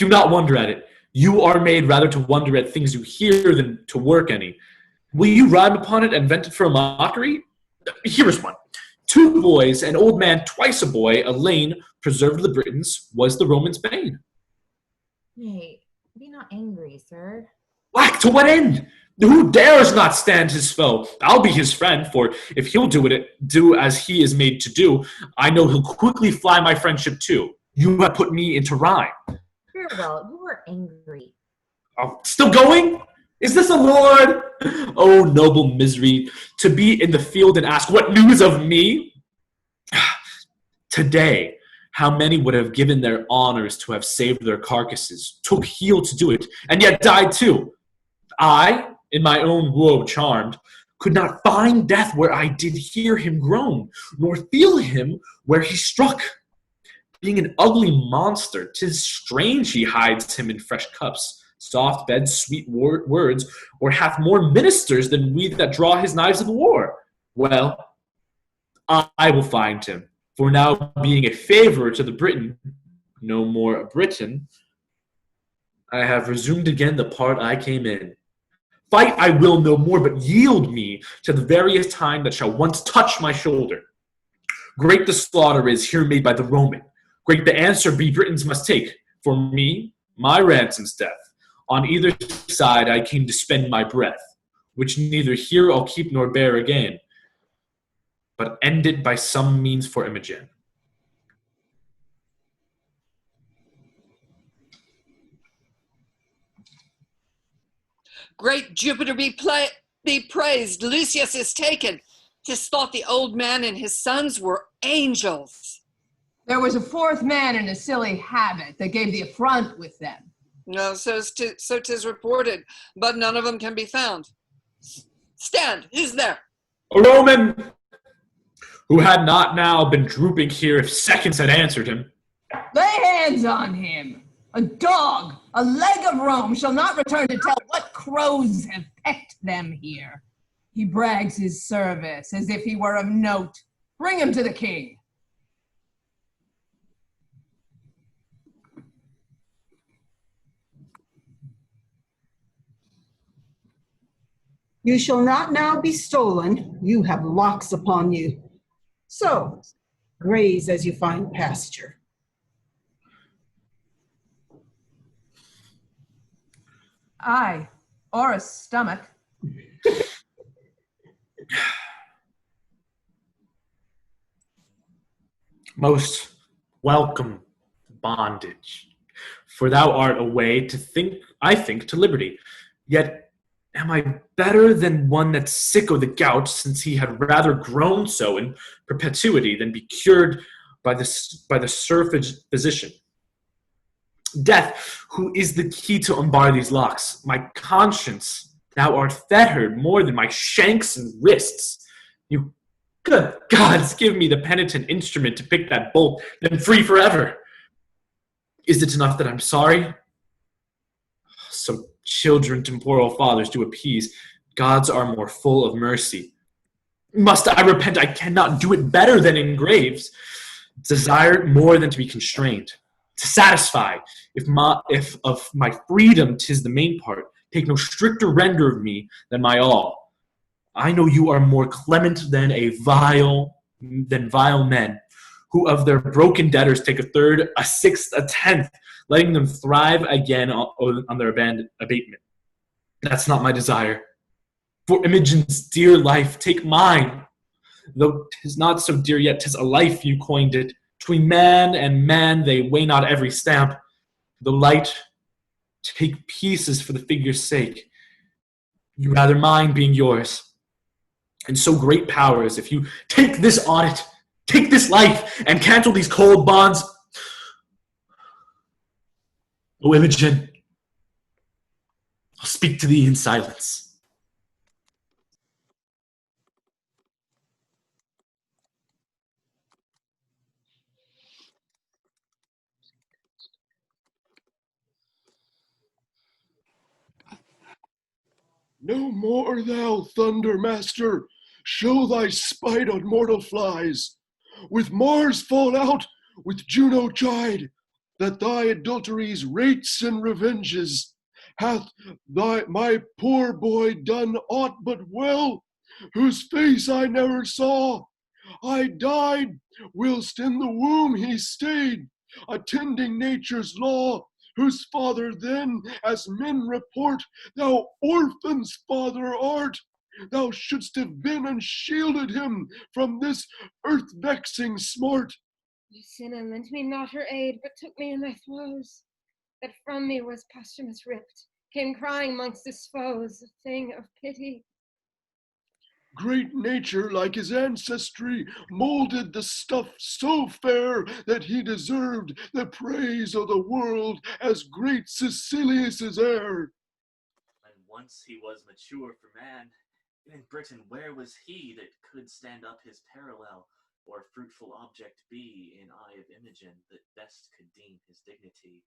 do not wonder at it. You are made rather to wonder at things you hear than to work any. Will you rhyme upon it and vent it for a mockery? Here is one. 2 boys, an old man twice a boy, a lane, preserved the Britons, was the Romans' bane. Nay, be not angry, sir. Whack, to what end? Who dares not stand his foe? I'll be his friend, for if he'll do as he is made to do, I know he'll quickly fly my friendship too. You have put me into rhyme. Farewell, you were angry. Oh, still going? Is this a lord? Oh, noble misery, to be in the field and ask, what news of me? Today, how many would have given their honors to have saved their carcasses, took heel to do it, and yet died too? I, in my own woe charmed, could not find death where I did hear him groan, nor feel him where he struck. Being an ugly monster, 'tis strange he hides him in fresh cups, soft beds, sweet words, or hath more ministers than we that draw his knives of war. Well, I will find him, for now being a favourer to the Briton, no more a Briton, I have resumed again the part I came in. Fight I will no more, but yield me to the various time that shall once touch my shoulder. Great the slaughter is here made by the Roman. Great the answer be Britons must take. For me, my ransom's death. On either side I came to spend my breath, which neither here I'll keep nor bear again, but end it by some means for Imogen. Great Jupiter be praised, Lucius is taken. 'Tis thought the old man and his sons were angels. There was a 4th man in a silly habit that gave the affront with them. No, so 'tis reported, but none of them can be found. Stand, who's there? A Roman, who had not now been drooping here if seconds had answered him. Lay hands on him. A dog, a leg of Rome, shall not return to tell what crows have pecked them here. He brags his service as if he were of note. Bring him to the king. You shall not now be stolen. You have locks upon you. So, graze as you find pasture. Aye, or a stomach. Most welcome bondage, for thou art a way to think, I think, to liberty. Yet am I better than one that's sick o' the gout, since he had rather grown so in perpetuity than be cured by the surfeit physician? Death, who is the key to unbar these locks, my conscience, thou art fettered more than my shanks and wrists. You Good gods, give me the penitent instrument to pick that bolt, then free forever. Is it enough that I'm sorry? So children temporal fathers do appease. Gods are more full of mercy. Must I repent? I cannot do it better than in graves. Desire more than to be constrained. To satisfy, if of my freedom 'tis the main part, take no stricter render of me than my all. I know you are more clement than vile men, who of their broken debtors take a third, a sixth, a tenth, letting them thrive again on their abatement. That's not my desire. For Imogen's dear life, take mine. Though 'tis not so dear yet, 'tis a life you coined it. Between man and man they weigh not every stamp. The light, take pieces for the figure's sake. You rather mine being yours. And so great powers, if you take this audit, take this life, and cancel these cold bonds. O Imogen, I'll speak to thee in silence. No more thou, thunder master, show thy spite on mortal flies. With Mars fall out, with Juno chide, that thy adulteries rates and revenges. Hath my poor boy done aught but well, whose face I never saw? I died whilst in the womb he stayed, attending nature's law, whose father then, as men report, thou orphan's father art. Thou shouldst have been and shielded him from this earth-vexing smart. Lucina lent me not her aid, but took me in thy throes, that from me was Posthumus ripped, came crying mongst his foes, a thing of pity. Great nature, like his ancestry, molded the stuff so fair that he deserved the praise of the world as great Sicilius' heir. When once he was mature for man, in Britain where was he that could stand up his parallel, or fruitful object be in eye of Imogen that best could deem his dignity?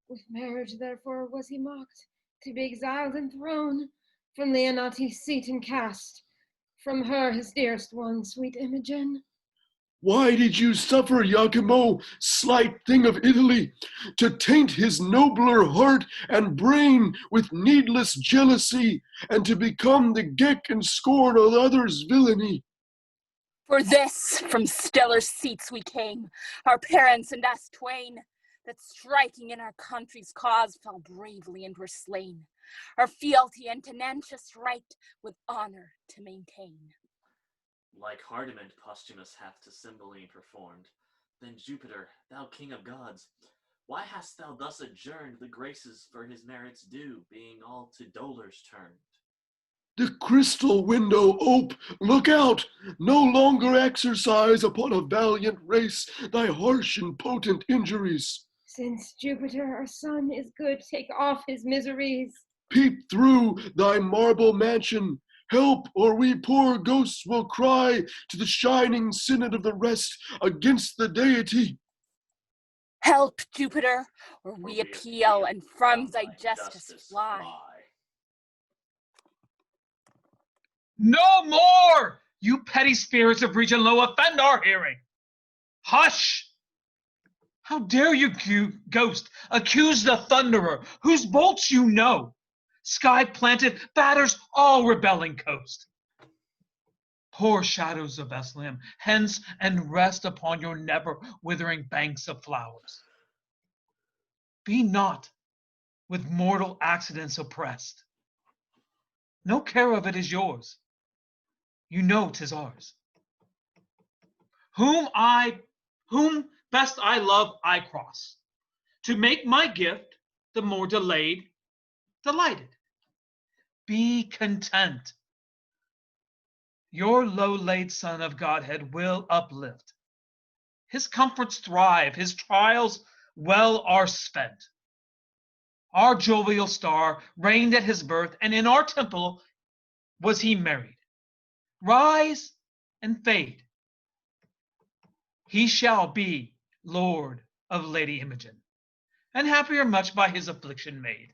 With marriage therefore was he mocked, to be exiled and thrown, from Leonati's seat and cast, from her his dearest one, sweet Imogen. Why did you suffer Iachimo, slight thing of Italy, to taint his nobler heart and brain with needless jealousy, and to become the geck and scorn of others' villainy? For this from stellar seats we came, our parents and us twain, that striking in our country's cause fell bravely and were slain, our fealty and tenentious right with honor to maintain. Like hardiment Posthumus hath to Cymbeline performed, then Jupiter, thou king of gods, why hast thou thus adjourned the graces for his merits due, being all to dolors turned? The crystal window ope, look out! No longer exercise upon a valiant race thy harsh and potent injuries. Since Jupiter our son is good, take off his miseries. Peep through thy marble mansion. Help, or we poor ghosts will cry to the shining synod of the rest against the deity. Help, Jupiter, or we appeal and from thy justice fly. No more! You petty spirits of region low offend our hearing. Hush! How dare you, ghost, accuse the thunderer, whose bolts you know? Sky planted batters all rebelling coast. Poor shadows of Bethlehem, hence and rest upon your never withering banks of flowers. Be not with mortal accidents oppressed. No care of it is yours. You know 'tis ours. Whom best I love, I cross, to make my gift the more delayed, delighted. Be content. Your low-laid Son of Godhead will uplift. His comforts thrive, his trials well are spent. Our jovial star reigned at his birth, and in our temple was he married. Rise and fade. He shall be Lord of Lady Imogen, and happier much by his affliction made.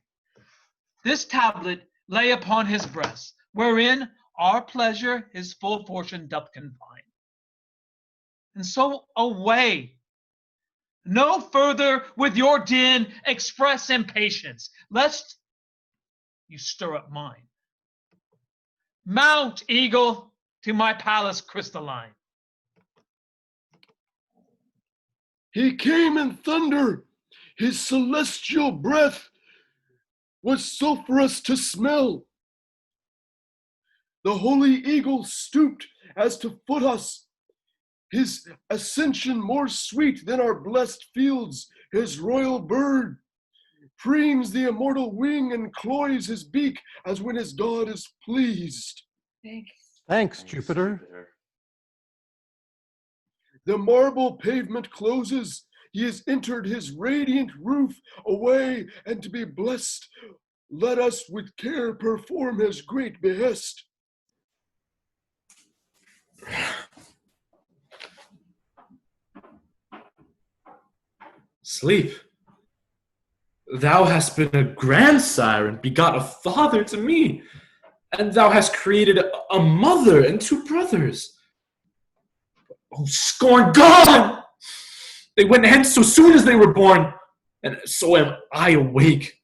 This tablet lay upon his breast, wherein our pleasure his full fortune doth confine. And so away, no further with your din express impatience, lest you stir up mine. Mount, eagle, to my palace crystalline. He came in thunder. His celestial breath was sulphurous to smell. The holy eagle stooped as to foot us. His ascension more sweet than our blessed fields. His royal bird preens the immortal wing and cloys his beak as when his god is pleased. Thanks, Jupiter. The marble pavement closes. He has entered his radiant roof. Away and to be blessed, let us with care perform his great behest. Sleep. Thou hast been a grandsire and begot a father to me, and thou hast created a mother and 2 brothers. Oh, scorn gone! They went hence so soon as they were born, and so am I awake.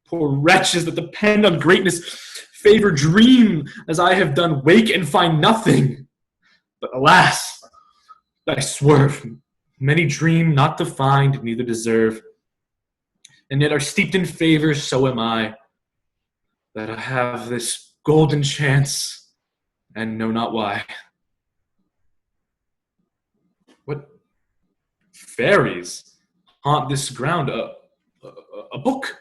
Poor wretches that depend on greatness, favor dream as I have done, wake and find nothing. But alas, I swerve. Many dream not to find, neither deserve, and yet are steeped in favor, so am I, that I have this golden chance, and know not why. What fairies haunt this ground? A book,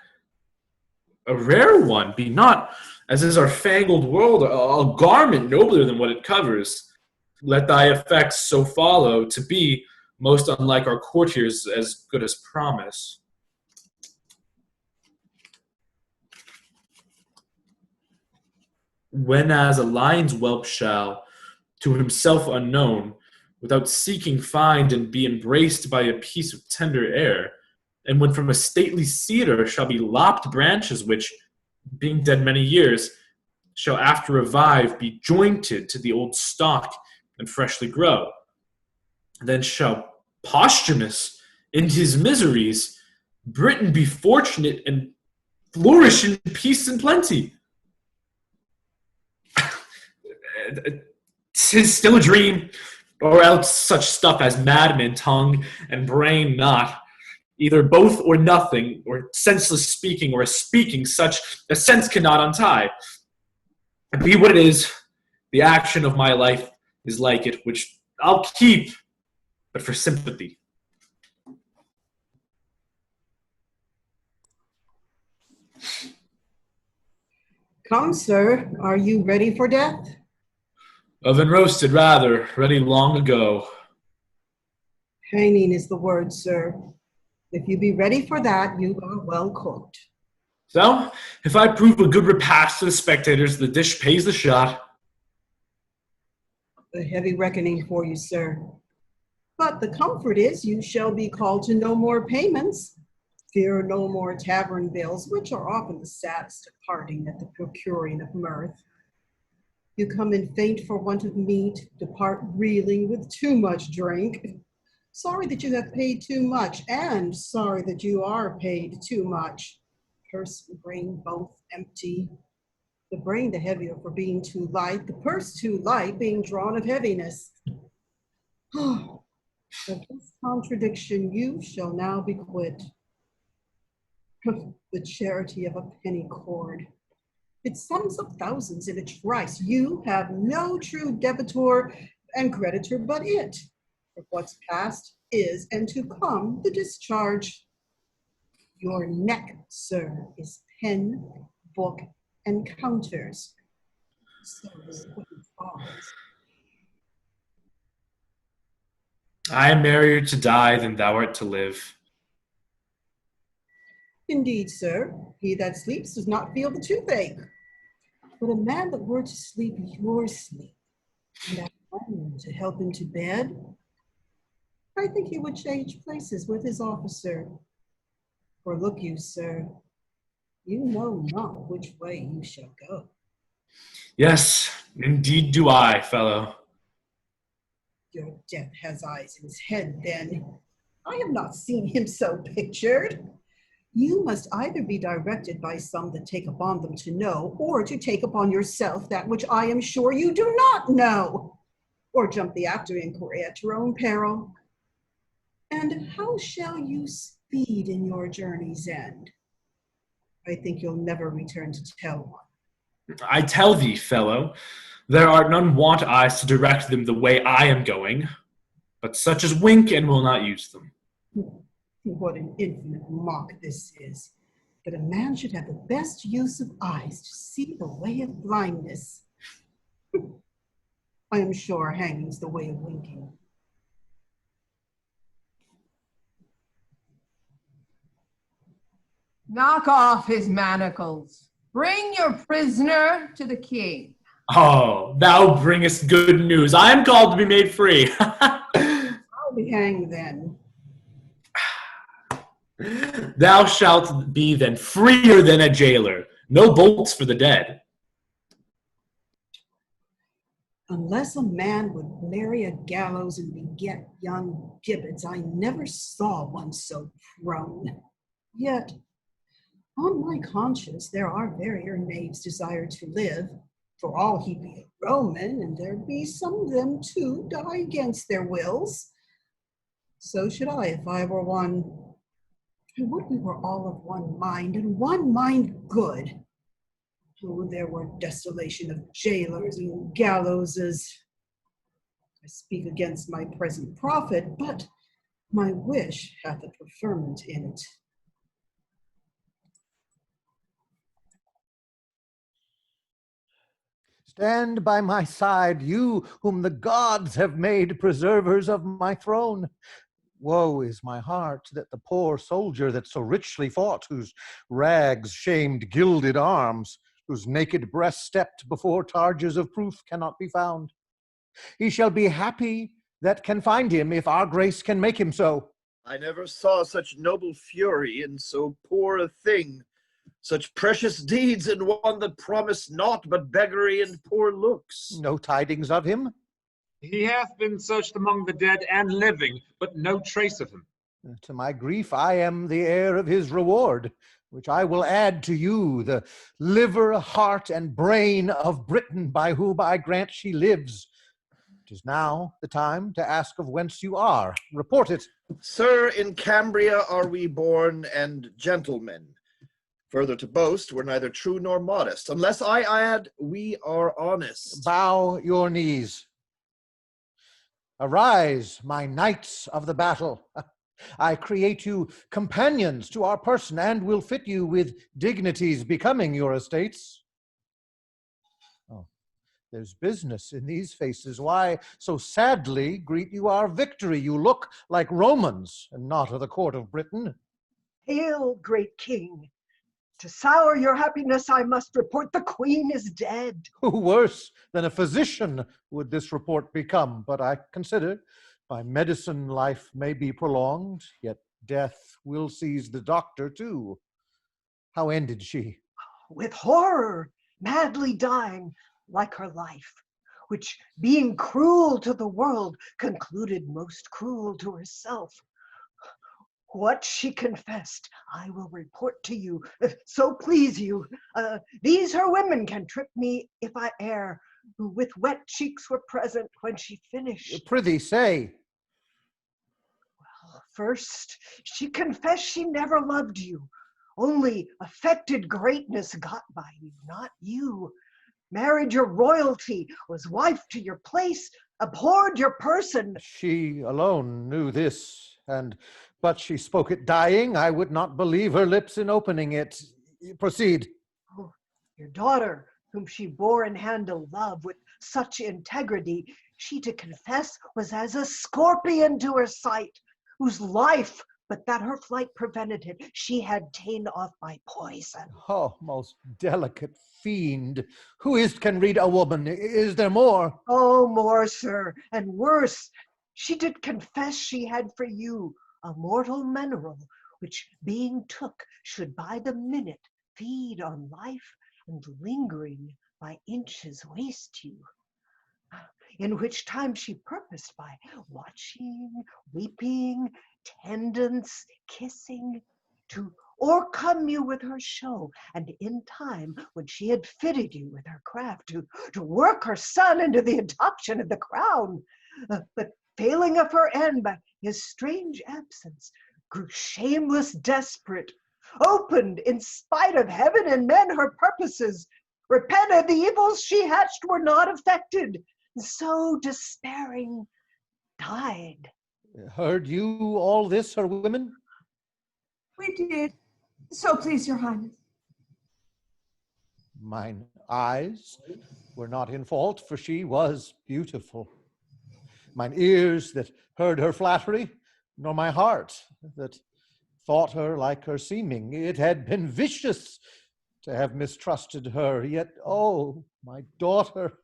a rare one, be not, as is our fangled world, a garment nobler than what it covers. Let thy effects so follow to be most unlike our courtiers, as good as promise. When as a lion's whelp shall, to himself unknown, without seeking find and be embraced by a piece of tender air, and when from a stately cedar shall be lopped branches which, being dead many years, shall after revive, be jointed to the old stock and freshly grow. Then shall Posthumus, in his miseries, Britain be fortunate and flourish in peace and plenty. 'Tis still a dream, or else such stuff as madmen tongue and brain not, either both or nothing, or senseless speaking, or a speaking such as sense cannot untie. Be what it is, the action of my life is like it, which I'll keep, but for sympathy. Come, sir, are you ready for death? Oven roasted, rather, ready long ago. Hanging is the word, sir. If you be ready for that, you are well cooked. So, if I prove a good repast to the spectators, the dish pays the shot. A heavy reckoning for you, sir. But the comfort is you shall be called to no more payments. Fear no more tavern bills, which are often the saddest of parting at the procuring of mirth. You come in faint for want of meat, depart reeling with too much drink. Sorry that you have paid too much, and sorry that you are paid too much. Purse and brain both empty. The brain the heavier for being too light, the purse too light, being drawn of heaviness. Of this contradiction you shall now be quit. The charity of a penny cord. It sums up thousands in a trice. You have no true debitor and creditor but it. For what's past is, and to come, the discharge. Your neck, sir, is pen, book, and counters. So is what it falls. I am merrier to die than thou art to live. Indeed, sir, he that sleeps does not feel the toothache. But a man that were to sleep your sleep, and at To help him to bed? I think he would change places with his officer. For look you, sir, you know not which way you shall go. Yes, indeed do I, fellow. Your death has eyes in his head, then. I have not seen him so pictured. You must either be directed by some that take upon them to know, or to take upon yourself that which I am sure you do not know, or jump the after inquiry at your own peril. And how shall you speed in your journey's end? I think you'll never return to tell one. I tell thee, fellow, there are none want eyes to direct them the way I am going, but such as wink and will not use them. What an infinite mock this is, that a man should have the best use of eyes to see the way of blindness. I am sure hanging's the way of winking. Knock off his manacles. Bring your prisoner to the king. Oh, thou bringest good news. I am called to be made free. I'll be hanged then. Thou shalt be then freer than a jailer. No bolts for the dead. Unless a man would marry a gallows and beget young gibbets, I never saw one so prone. Yet, on my conscience, there are verier knaves desire to live, for all he be a Roman, and there be some of them too die against their wills. So should I if I were one. I would we were all of one mind, and one mind good. Oh, there were desolation of jailers and gallowses. I speak against my present profit, but my wish hath a preferment in it. Stand by my side, you whom the gods have made preservers of my throne. Woe is my heart that the poor soldier that so richly fought, whose rags shamed gilded arms, whose naked breast stepped before charges of proof cannot be found. He shall be happy that can find him, if our grace can make him so. I never saw such noble fury in so poor a thing, such precious deeds in one that promised naught but beggary and poor looks. No tidings of him? He hath been searched among the dead and living, but no trace of him. To my grief, I am the heir of his reward, which I will add to you, the liver, heart, and brain of Britain, by whom I grant she lives. It is now the time to ask of whence you are. Report it. Sir, in Cambria are we born, and gentlemen. Further to boast, we're neither true nor modest. Unless I add, we are honest. Bow your knees. Arise, my knights of the battle. I create you companions to our person, and will fit you with dignities becoming your estates. Oh, there's business in these faces. Why so sadly greet you our victory? You look like Romans, and not of the court of Britain. Hail, great king. To sour your happiness, I must report the queen is dead. Worse than a physician would this report become, but I consider by medicine life may be prolonged, yet death will seize the doctor too. How ended she? With horror, madly dying, like her life, which being cruel to the world, concluded most cruel to herself. What she confessed, I will report to you, so please you. These her women can trip me if I err, who with wet cheeks were present when she finished. Prithee, say. Well, first, she confessed she never loved you. Only affected greatness got by you, not you. Married your royalty, was wife to your place, abhorred your person. She alone knew this, but she spoke it dying. I would not believe her lips in opening it. Proceed. Oh, your daughter, whom she bore in hand a love with such integrity, she to confess was as a scorpion to her sight, whose life but that her flight prevented it. She had ta'en off by poison. Oh, most delicate fiend. Who is't can read a woman? Is there more? Oh, more, sir, and worse. She did confess she had for you a mortal mineral, which being took should by the minute feed on life, and lingering by inches waste you. In which time she purposed by watching, weeping, tendance, kissing, to o'ercome you with her show, and in time, when she had fitted you with her craft, to work her son into the adoption of the crown, but failing of her end by his strange absence, grew shameless desperate, opened in spite of heaven and men her purposes, repented the evils she hatched were not effected, so despairing died. Heard you all this, her women? We did. So please your highness. Mine eyes were not in fault, for she was beautiful. Mine ears that heard her flattery, nor my heart that thought her like her seeming. It had been vicious to have mistrusted her, yet, oh, my daughter,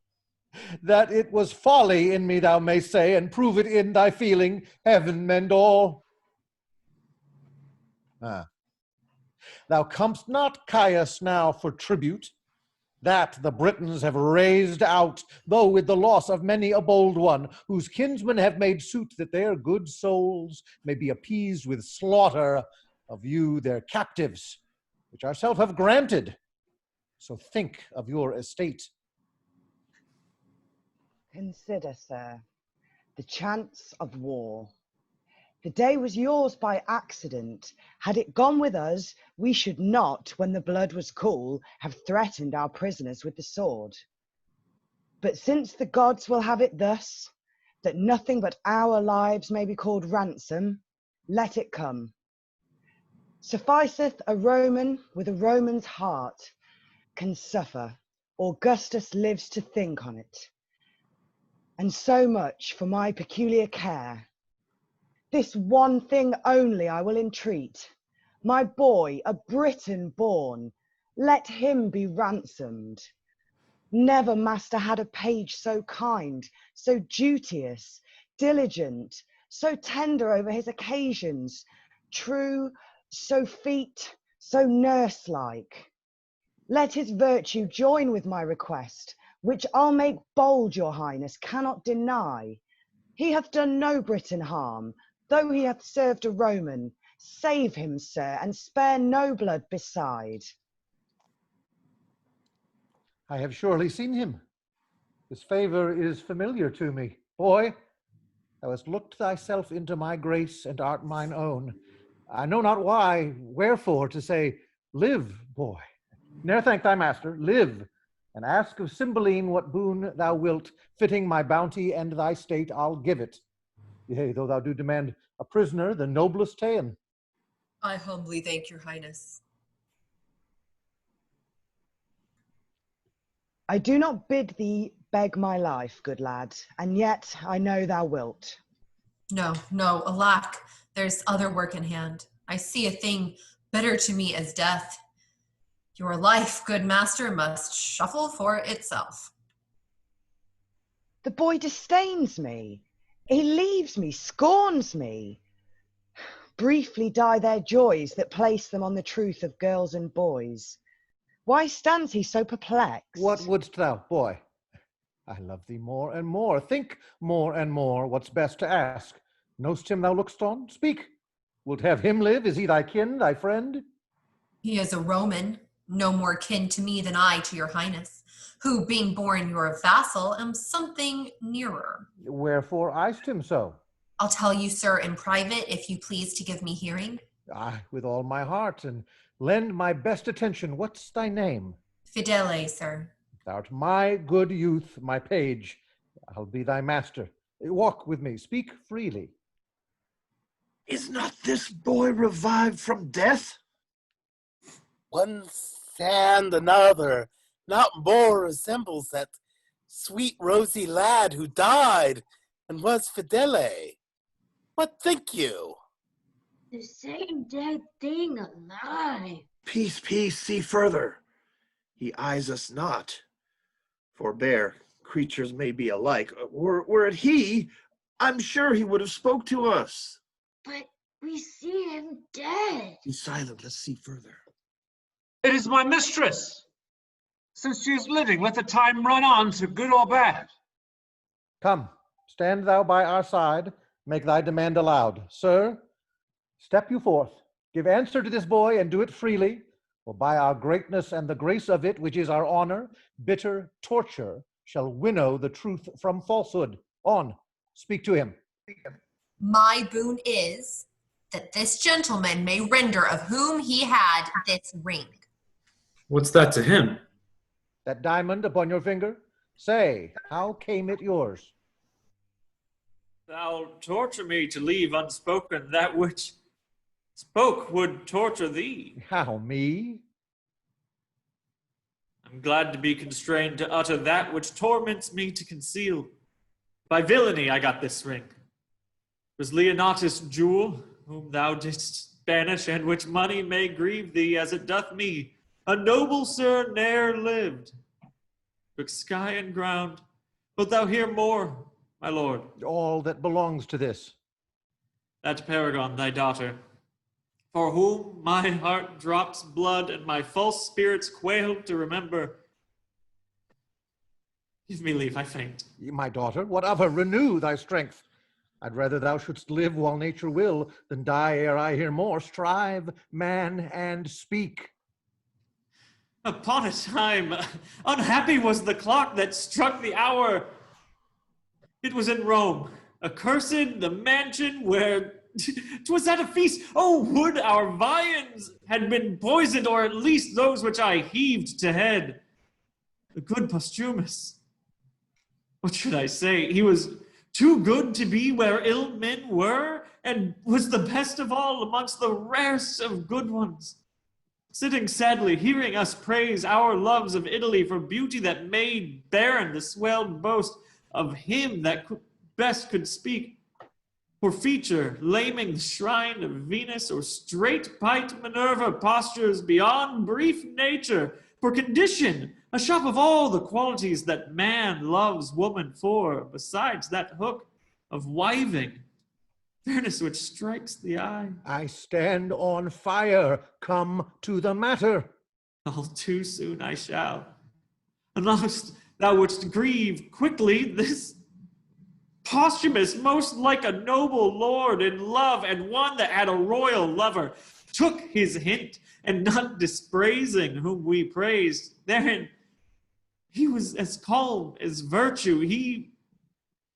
that it was folly in me, thou may say, and prove it in thy feeling, heaven mend all. Thou comest not, Caius, now for tribute, that the Britons have raised out, though with the loss of many a bold one, whose kinsmen have made suit that their good souls may be appeased with slaughter of you their captives, which ourselves have granted. So think of your estate. Consider, sir, the chance of war. The day was yours by accident. Had it gone with us, we should not, when the blood was cool, have threatened our prisoners with the sword. But since the gods will have it thus, that nothing but our lives may be called ransom, let it come. Sufficeth a Roman with a Roman's heart can suffer. Augustus lives to think on it. And so much for my peculiar care. This one thing only I will entreat. My boy, a Briton born, let him be ransomed. Never master had a page so kind, so duteous, diligent, so tender over his occasions, true, so feat, so nurse-like. Let his virtue join with my request, which I'll make bold your highness cannot deny. He hath done no Briton harm, though he hath served a Roman. Save him, sir, and spare no blood beside. I have surely seen him. His favour is familiar to me. Boy, thou hast looked thyself into my grace and art mine own. I know not why, wherefore to say, live, boy. Ne'er thank thy master, live, and ask of Cymbeline what boon thou wilt, fitting my bounty and thy state, I'll give it. Yea, though thou do demand a prisoner, the noblest ta'en. I humbly thank your highness. I do not bid thee beg my life, good lad, and yet I know thou wilt. No, no, alack, there's other work in hand. I see a thing better to me as death. Your life, good master, must shuffle for itself. The boy disdains me. He leaves me, scorns me. Briefly die their joys that place them on the truth of girls and boys. Why stands he so perplexed? What wouldst thou, boy? I love thee more and more. Think more and more what's best to ask. Know'st him thou look'st on? Speak. Wilt have him live? Is he thy kin, thy friend? He is a Roman, no more kin to me than I to your highness, who, being born your vassal, am something nearer. Wherefore iced him so? I'll tell you, sir, in private, if you please to give me hearing. Aye, with all my heart, and lend my best attention. What's thy name? Fidele, sir. Thou'rt my good youth, my page. I'll be thy master. Walk with me, speak freely. Is not this boy revived from death? One and another not more resembles that sweet rosy lad who died and was Fidele. What think you? The same dead thing alive. Peace, peace, see further. He eyes us not. Forbear, creatures may be alike. Were it he, I'm sure he would have spoke to us. But we see him dead. Be silent, let's see further. It is my mistress. Since she is living, let the time run on to good or bad. Come, stand thou by our side, make thy demand aloud. Sir, step you forth, give answer to this boy, and do it freely, for by our greatness and the grace of it, which is our honor, bitter torture shall winnow the truth from falsehood. On, speak to him. My boon is that this gentleman may render of whom he had this ring. What's that to him? That diamond upon your finger? Say, how came it yours? Thou torture me to leave unspoken that which spoke would torture thee. How, me? I'm glad to be constrained to utter that which torments me to conceal. By villainy I got this ring. 'Twas Leonatus' jewel, whom thou didst banish, and which money may grieve thee as it doth me. A noble sir ne'er lived. 'Twixt sky and ground. Wilt thou hear more, my lord? All that belongs to this. That paragon, thy daughter, for whom my heart drops blood and my false spirits quail to remember. Give me leave, I faint. My daughter, what of her? Renew thy strength. I'd rather thou shouldst live while nature will, than die ere I hear more. Strive, man, and speak. Upon a time, unhappy was the clock that struck the hour. It was in Rome, accursed the mansion where 'twas at a feast. Oh, would our viands had been poisoned, or at least those which I heaved to head. The good Posthumus, what should I say? He was too good to be where ill men were, and was the best of all amongst the rarest of good ones. Sitting sadly, hearing us praise our loves of Italy for beauty that made barren the swelled boast of him that best could speak. For feature, laming the shrine of Venus, or straight-piked Minerva, postures beyond brief nature. For condition, a shop of all the qualities that man loves woman for, besides that hook of wiving, fairness which strikes the eye. I stand on fire. Come to the matter. All too soon I shall. Unless thou wouldst grieve quickly, this Posthumus, most like a noble lord in love, and one that had a royal lover, took his hint, and not dispraising whom we praised, therein he was as calm as virtue. He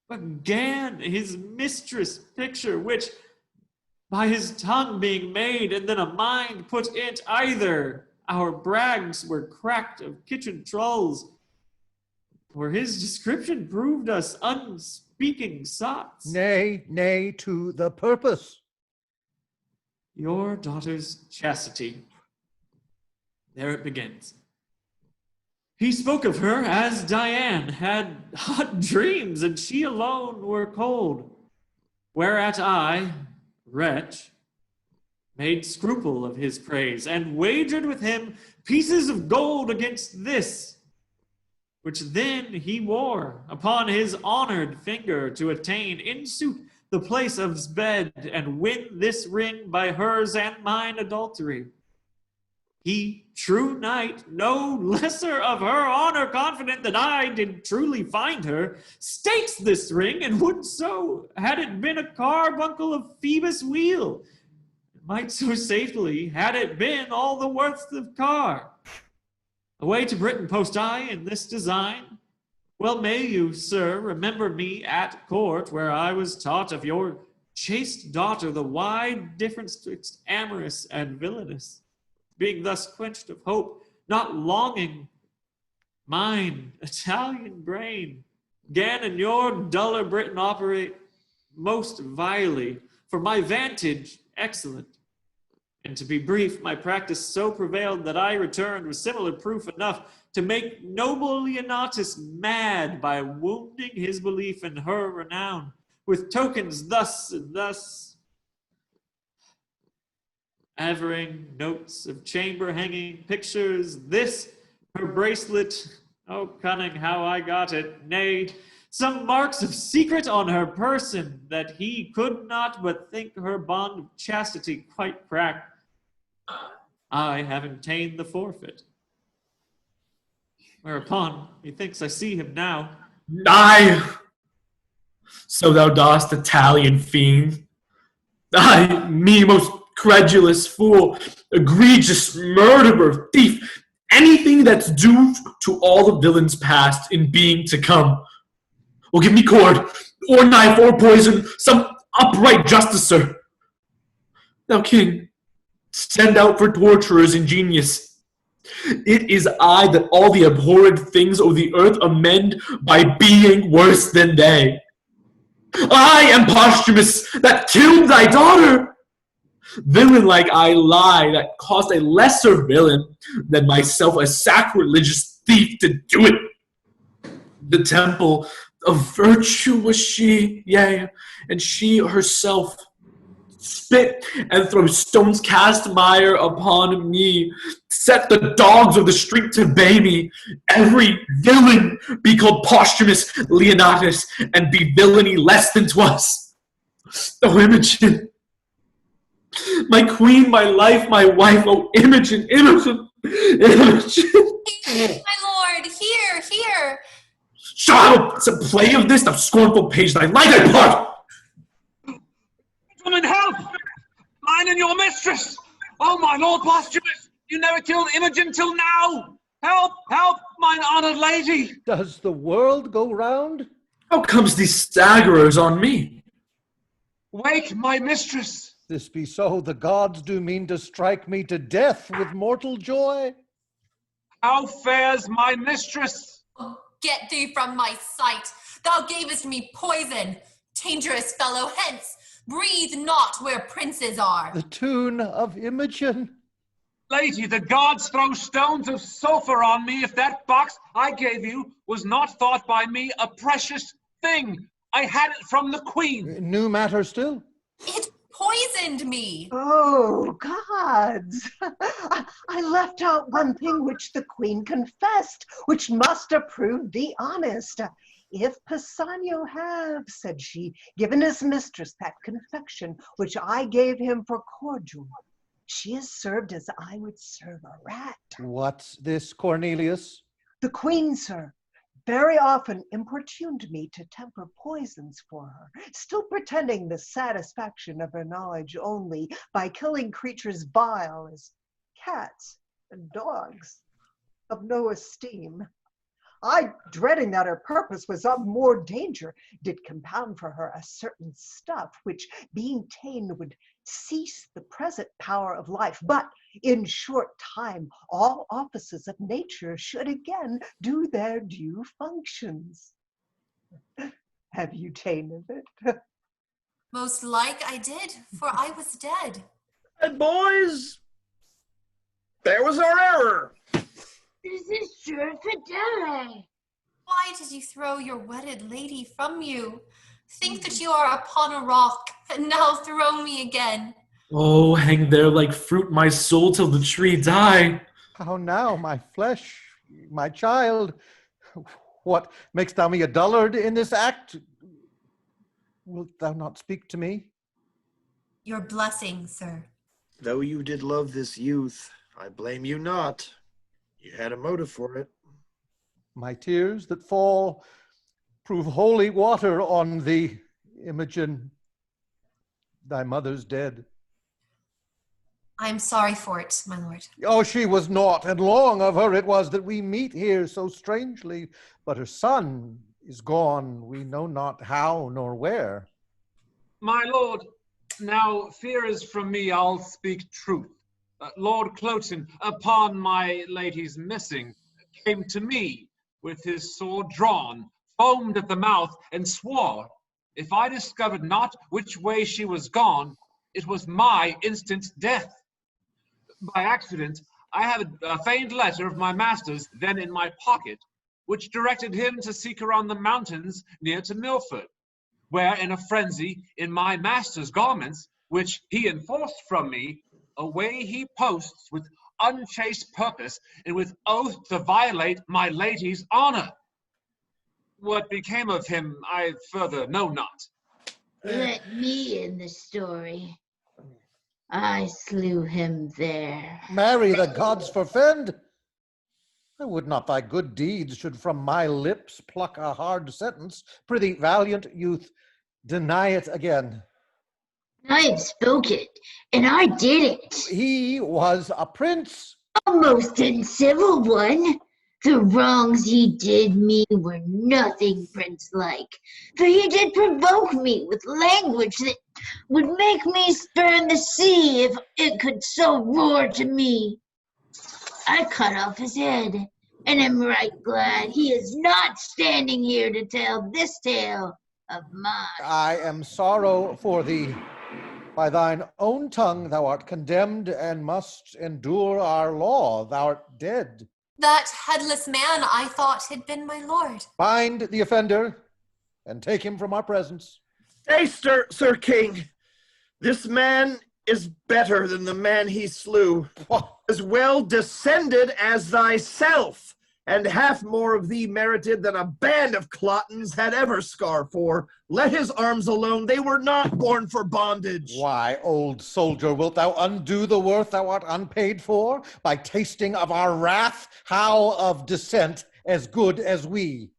began his mistress picture, which by his tongue being made, and then a mind put in't, either our brags were cracked of kitchen trulls, or his description proved us unspeaking sots. Nay, nay, to the purpose. Your daughter's chastity. There it begins. He spoke of her as Diane had hot dreams, and she alone were cold. Whereat I, wretch, made scruple of his praise, and wagered with him pieces of gold against this, which then he wore upon his honored finger, to attain in suit the place of his bed, and win this ring by hers and mine adultery. He, true knight, no lesser of her honor confident that I did truly find her, states this ring, and would so, had it been a carbuncle of Phoebus' wheel, might so safely, had it been all the worth of car. Away to Britain post I in this design. Well may you, sir, remember me at court, where I was taught of your chaste daughter the wide difference twixt amorous and villainous. Being thus quenched of hope, not longing, mine Italian brain gan in your duller Britain operate most vilely, for my vantage excellent. And to be brief, my practice so prevailed that I returned with similar proof enough to make noble Leonatus mad by wounding his belief in her renown, with tokens thus and thus. Avering, notes of chamber hanging, pictures, this, her bracelet, oh cunning how I got it, nay, some marks of secret on her person, that he could not but think her bond of chastity quite cracked. I have obtained the forfeit. Whereupon, methinks I see him now. Aye, so thou dost, Italian fiend. Aye, me, most credulous fool, egregious murderer, thief, anything that's due to all the villains past in being to come. Or give me cord, or knife, or poison, some upright justicer. Thou king, send out for torturers ingenious. It is I that all the abhorred things of the earth amend by being worse than they. I am Posthumus that killed thy daughter. Villain like I lie that caused a lesser villain than myself, a sacrilegious thief, to do it. The temple of virtue was she, yea, and she herself spit and throw stones, cast mire upon me, set the dogs of the street to bay me. Every villain be called Posthumus Leonatus, and be villainy less than 'twas. O Imogen, my queen, my life, my wife, oh Imogen, Imogen, Imogen. My lord, here. Child, it's a play of this, thou scornful page, thy light I part. Woman, help! Mine and your mistress! Oh, my lord Posthumus, you never killed Imogen till now! Help, help, mine honored lady! Does the world go round? How comes these staggerers on me? Wake, my mistress! This be so, the gods do mean to strike me to death with mortal joy. How fares my mistress? Get thee from my sight. Thou gavest me poison. Dangerous fellow, hence. Breathe not where princes are. The tune of Imogen. Lady, the gods throw stones of sulphur on me if that box I gave you was not thought by me a precious thing. I had it from the queen. New matter still? It poisoned me. Oh, gods. I left out one thing which the queen confessed, which must have proved thee honest. If Pisanio have, said she, given his mistress that confection which I gave him for cordial, she is served as I would serve a rat. What's this, Cornelius? The queen, sir, very often importuned me to temper poisons for her, still pretending the satisfaction of her knowledge only by killing creatures vile as cats and dogs, of no esteem. I, dreading that her purpose was of more danger, did compound for her a certain stuff, which, being ta'en, would cease the present power of life, but in short time all offices of nature should again do their due functions. Have you ta'en of it? Most like I did, for I was dead. And boys, there was our error. This is sure fidele. Why did you throw your wedded lady from you? Think that you are upon a rock, and now throw me again. Oh, hang there like fruit my soul till the tree die. How now, my flesh, my child? What, makest thou me a dullard in this act? Wilt thou not speak to me? Your blessing, sir. Though you did love this youth, I blame you not. You had a motive for it. My tears that fall prove holy water on thee, Imogen. Thy mother's dead. I am sorry for it, my lord. Oh, she was naught, and long of her it was that we meet here so strangely. But her son is gone, we know not how nor where. My lord, now fear is from me, I'll speak truth. Lord Cloten, upon my lady's missing, came to me with his sword drawn, foamed at the mouth, and swore, if I discovered not which way she was gone, it was my instant death. By accident, I had a feigned letter of my master's then in my pocket, which directed him to seek her on the mountains near to Milford, where in a frenzy, in my master's garments, which he enforced from me, away he posts with unchaste purpose and with oath to violate my lady's honor. What became of him I further know not. Let me in the story. I slew him there. Marry, the gods forfend! I would not thy good deeds should from my lips pluck a hard sentence. Prithee, valiant youth, deny it again. I have spoken, and I did it. He was a prince. A most uncivil one. The wrongs he did me were nothing prince-like, for he did provoke me with language that would make me spurn the sea if it could so roar to me. I cut off his head, and am right glad he is not standing here to tell this tale of mine. I am sorrow for thee. By thine own tongue thou art condemned and must endure our law. Thou art dead. That headless man I thought had been my lord. Bind the offender and take him from our presence. Stay, Sir King. This man is better than the man he slew. As well descended as thyself, and half more of thee merited than a band of clottons had ever scar for. Let his arms alone, they were not born for bondage. Why, old soldier, wilt thou undo the worth thou art unpaid for, by tasting of our wrath? How of descent as good as we?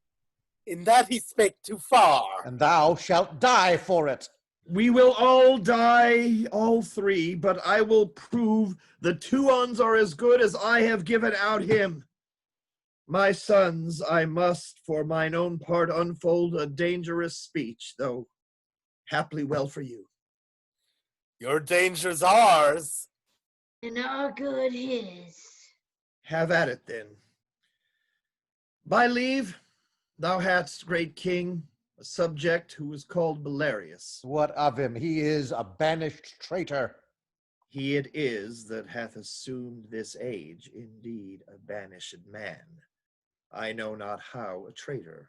In that he spake too far. And thou shalt die for it. We will all die, all three, but I will prove the tuons are as good as I have given out him. My sons, I must for mine own part unfold a dangerous speech, though haply well for you. Your danger's ours. And our good his. Have at it then. By leave, thou hadst, great king, a subject who was called Belarius. What of him? He is a banished traitor. He it is that hath assumed this age, indeed a banished man. I know not how a traitor.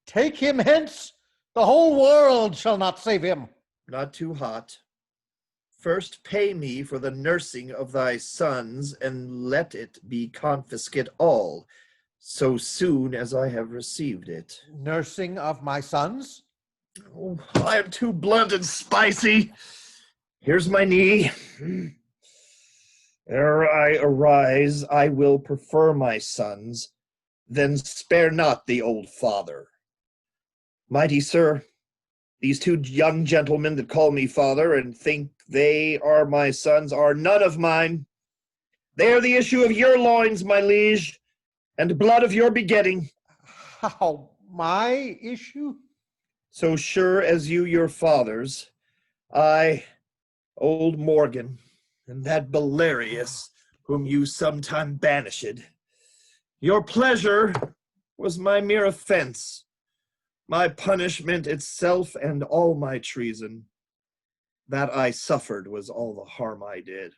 Take him hence. The whole world shall not save him. Not too hot. First pay me for the nursing of thy sons, and let it be confiscate all, so soon as I have received it. Nursing of my sons? Oh, I am too blunt and spicy. Here's my knee. Ere I arise, I will prefer my sons, then spare not the old father. Mighty sir, these two young gentlemen that call me father and think they are my sons are none of mine. They are the issue of your loins, my liege, and blood of your begetting. How, my issue? So sure as you your fathers, I, old Morgan, and that Belarius, whom you sometime banished. Your pleasure was my mere offense, my punishment itself, and all my treason. That I suffered was all the harm I did.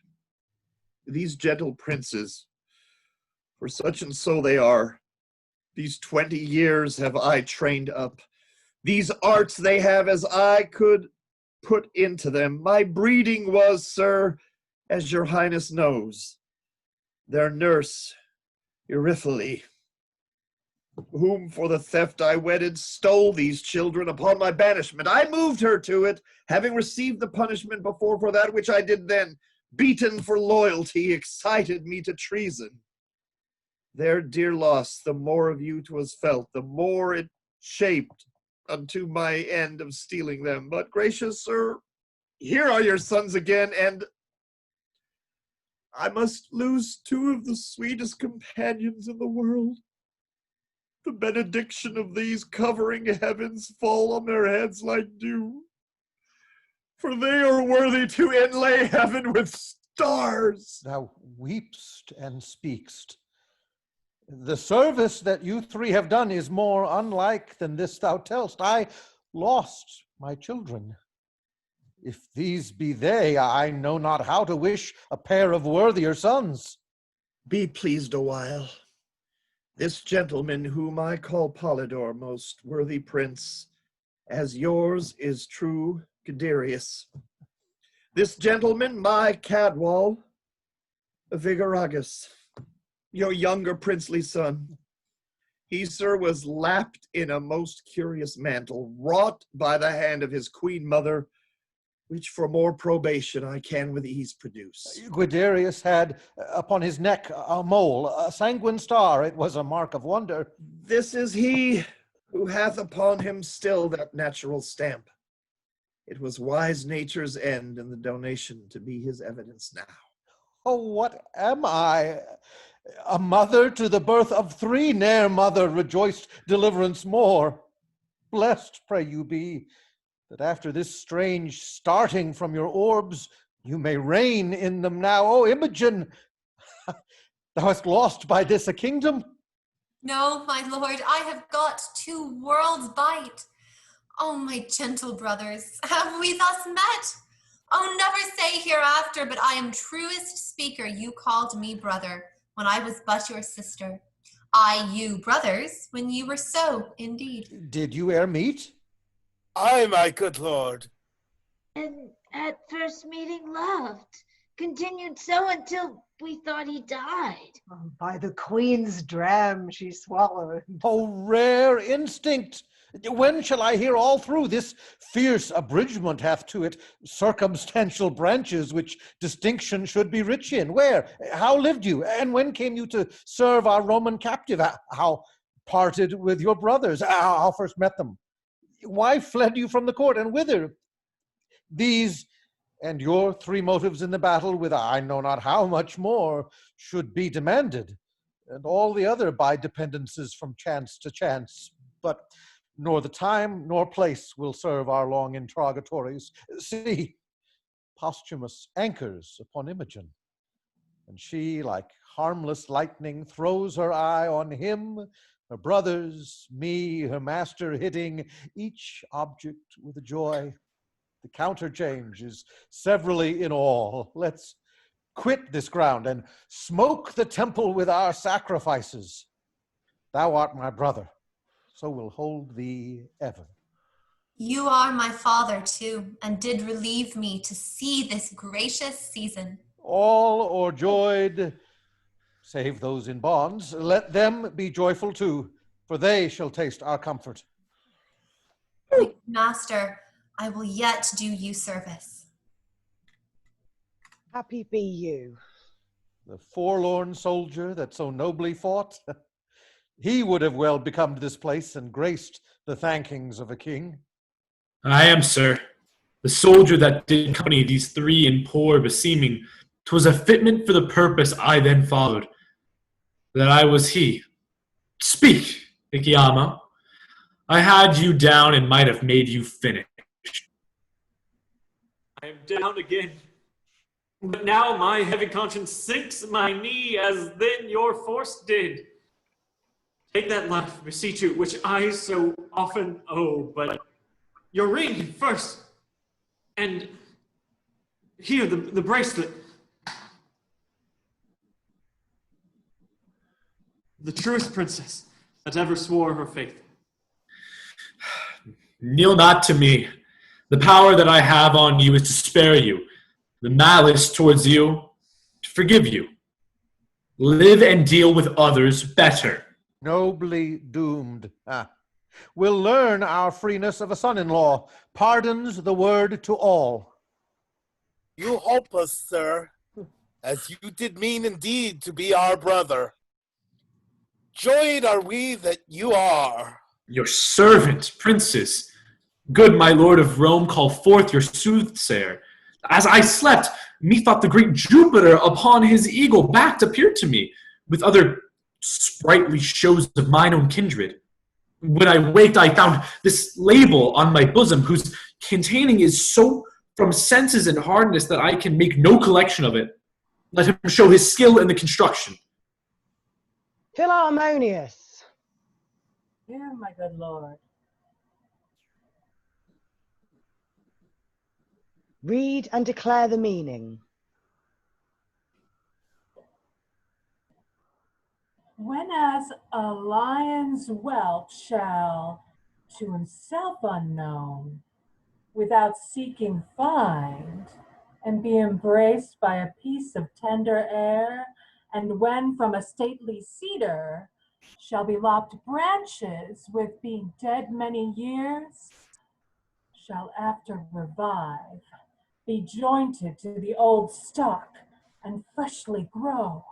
These gentle princes, for such and so they are, these 20 years have I trained up. These arts they have as I could put into them. My breeding was, sir, as your highness knows, their nurse, Euryphile, whom for the theft I wedded, stole these children upon my banishment. I moved her to it, having received the punishment before for that which I did then. Beaten for loyalty, excited me to treason. Their dear loss, the more of you 'twas felt, the more it shaped unto my end of stealing them. But gracious sir, here are your sons again, and I must lose two of the sweetest companions in the world. The benediction of these covering heavens fall on their heads like dew, for they are worthy to inlay heaven with stars. Thou weepst and speakst. The service that you three have done is more unlike than this thou tellst. I lost my children. If these be they, I know not how to wish a pair of worthier sons. Be pleased a while. This gentleman whom I call Polydor, most worthy prince, as yours is true Guiderius. This gentleman, my Cadwal, Vigaragus, your younger princely son. He, sir, was lapped in a most curious mantle, wrought by the hand of his queen mother, which for more probation I can with ease produce. Guiderius had upon his neck a mole, a sanguine star. It was a mark of wonder. This is he who hath upon him still that natural stamp. It was wise nature's end in the donation to be his evidence now. Oh, what am I? A mother to the birth of 3, ne'er mother rejoiced deliverance more. Blessed, pray you be, that after this strange starting from your orbs, you may reign in them now. Oh, Imogen, thou hast lost by this a kingdom? No, my lord, I have got 2 worlds byte. Oh, my gentle brothers, have we thus met? Oh, never say hereafter, but I am truest speaker. You called me brother, when I was but your sister. I you brothers, when you were so, indeed. Did you e'er meet? Aye, my good lord. And at first meeting loved, continued so until we thought he died. Oh, by the queen's dram she swallowed. Oh, rare instinct! When shall I hear all through? This fierce abridgment hath to it circumstantial branches which distinction should be rich in. Where? How lived you? And when came you to serve our Roman captive? How parted with your brothers? How first met them? Why fled you from the court, and whither? These and your 3 motives in the battle, with I know not how much more, should be demanded, and all the other by dependences from chance to chance. But nor the time nor place will serve our long interrogatories. See, Posthumus anchors upon Imogen, and she, like harmless lightning, throws her eye on him, her brothers, me, her master, hitting each object with a joy. The counterchange is severally in all. Let's quit this ground and smoke the temple with our sacrifices. Thou art my brother, so will hold thee ever. You are my father too, and did relieve me to see this gracious season. All o'erjoyed, save those in bonds, let them be joyful too, for they shall taste our comfort. My master, I will yet do you service. Happy be you. The forlorn soldier that so nobly fought, he would have well become this place and graced the thankings of a king. I am, sir, the soldier that did accompany these 3 in poor beseeming. 'Twas a fitment for the purpose I then followed, that I was he. Speak, Ikeyama. I had you down and might have made you finish. I am down again. But now my heavy conscience sinks my knee as then your force did. Take that life, beseech you, which I so often owe, but your ring first. And here, the bracelet. The truest princess that ever swore her faith. Kneel not to me. The power that I have on you is to spare you, the malice towards you, to forgive you. Live and deal with others better. Nobly doomed. We'll learn our freeness of a son-in-law, pardons the word to all. You help us, sir, as you did mean indeed to be our brother. Joyed are we that you are. Your servant, princes. Good my lord of Rome, call forth your soothsayer. As I slept, methought the great Jupiter upon his eagle backed appeared to me, with other sprightly shows of mine own kindred. When I waked, I found this label on my bosom, whose containing is so from senses and hardness that I can make no collection of it. Let him show his skill in the construction. Philharmonious. Here, my good lord. Read and declare the meaning. Whenas a lion's whelp shall, to himself unknown, without seeking find, and be embraced by a piece of tender air, and when from a stately cedar shall be lopped branches with being dead many years, shall after revive, be jointed to the old stock, and freshly grow.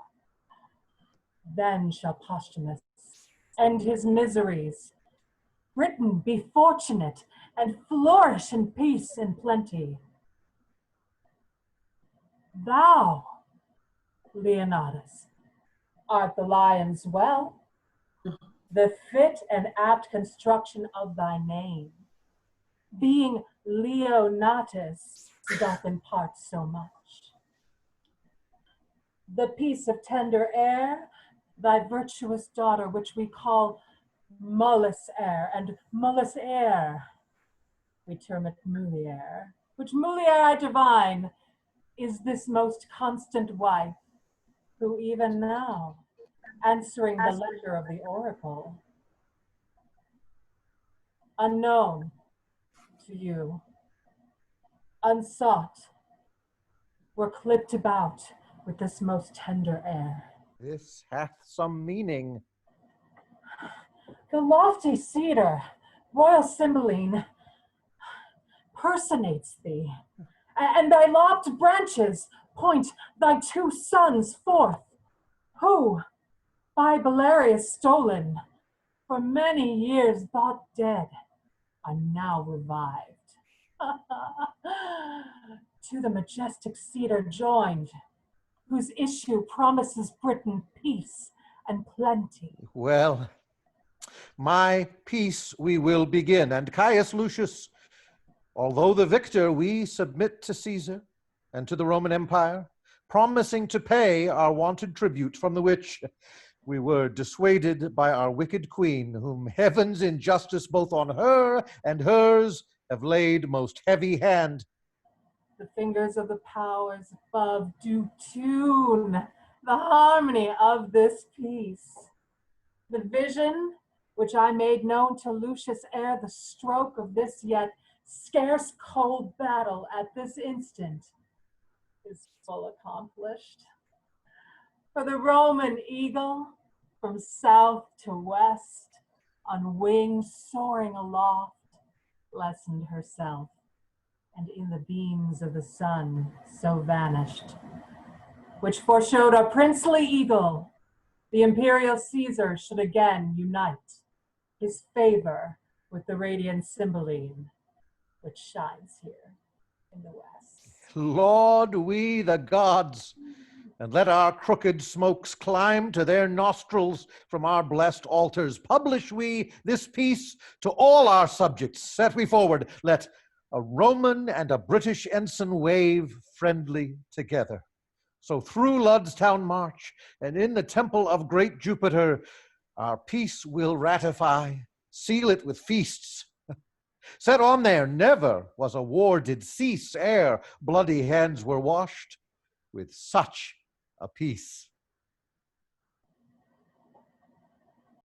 Then shall Posthumus end his miseries, Britain be fortunate, and flourish in peace and plenty. Thou, Leonatus, art the lion's well, the fit and apt construction of thy name, being Leonatus, doth impart so much. The piece of tender air, thy virtuous daughter, which we call Mullus air, and Mullus air, we term it Mulier, which Mulier I divine is this most constant wife, who even now, answering the letter of the oracle, unknown to you, unsought, were clipped about with this most tender air. This hath some meaning. The lofty cedar, royal Cymbeline, personates thee, and thy lopped branches point thy two sons forth, who, by Belarius stolen, for many years thought dead, are now revived. To the majestic cedar joined, whose issue promises Britain peace and plenty. Well, my peace we will begin, and Caius Lucius, although the victor, we submit to Caesar and to the Roman Empire, promising to pay our wonted tribute, from the which we were dissuaded by our wicked queen, whom heaven's injustice both on her and hers have laid most heavy hand. The fingers of the powers above do tune the harmony of this peace. The vision which I made known to Lucius ere the stroke of this yet scarce cold battle at this instant is full accomplished. For the Roman eagle, from south to west, on wings soaring aloft, lessened herself, and in the beams of the sun so vanished, which foreshowed our princely eagle, the imperial Caesar, should again unite his favor with the radiant Cymbeline, which shines here in the west. Laud we the gods, and let our crooked smokes climb to their nostrils from our blessed altars. Publish we this peace to all our subjects. Set we forward, let a Roman and a British ensign wave friendly together. So through Ludstown march, and in the temple of great Jupiter, our peace will ratify, seal it with feasts. Set on there, never was a war did cease ere bloody hands were washed with such a peace.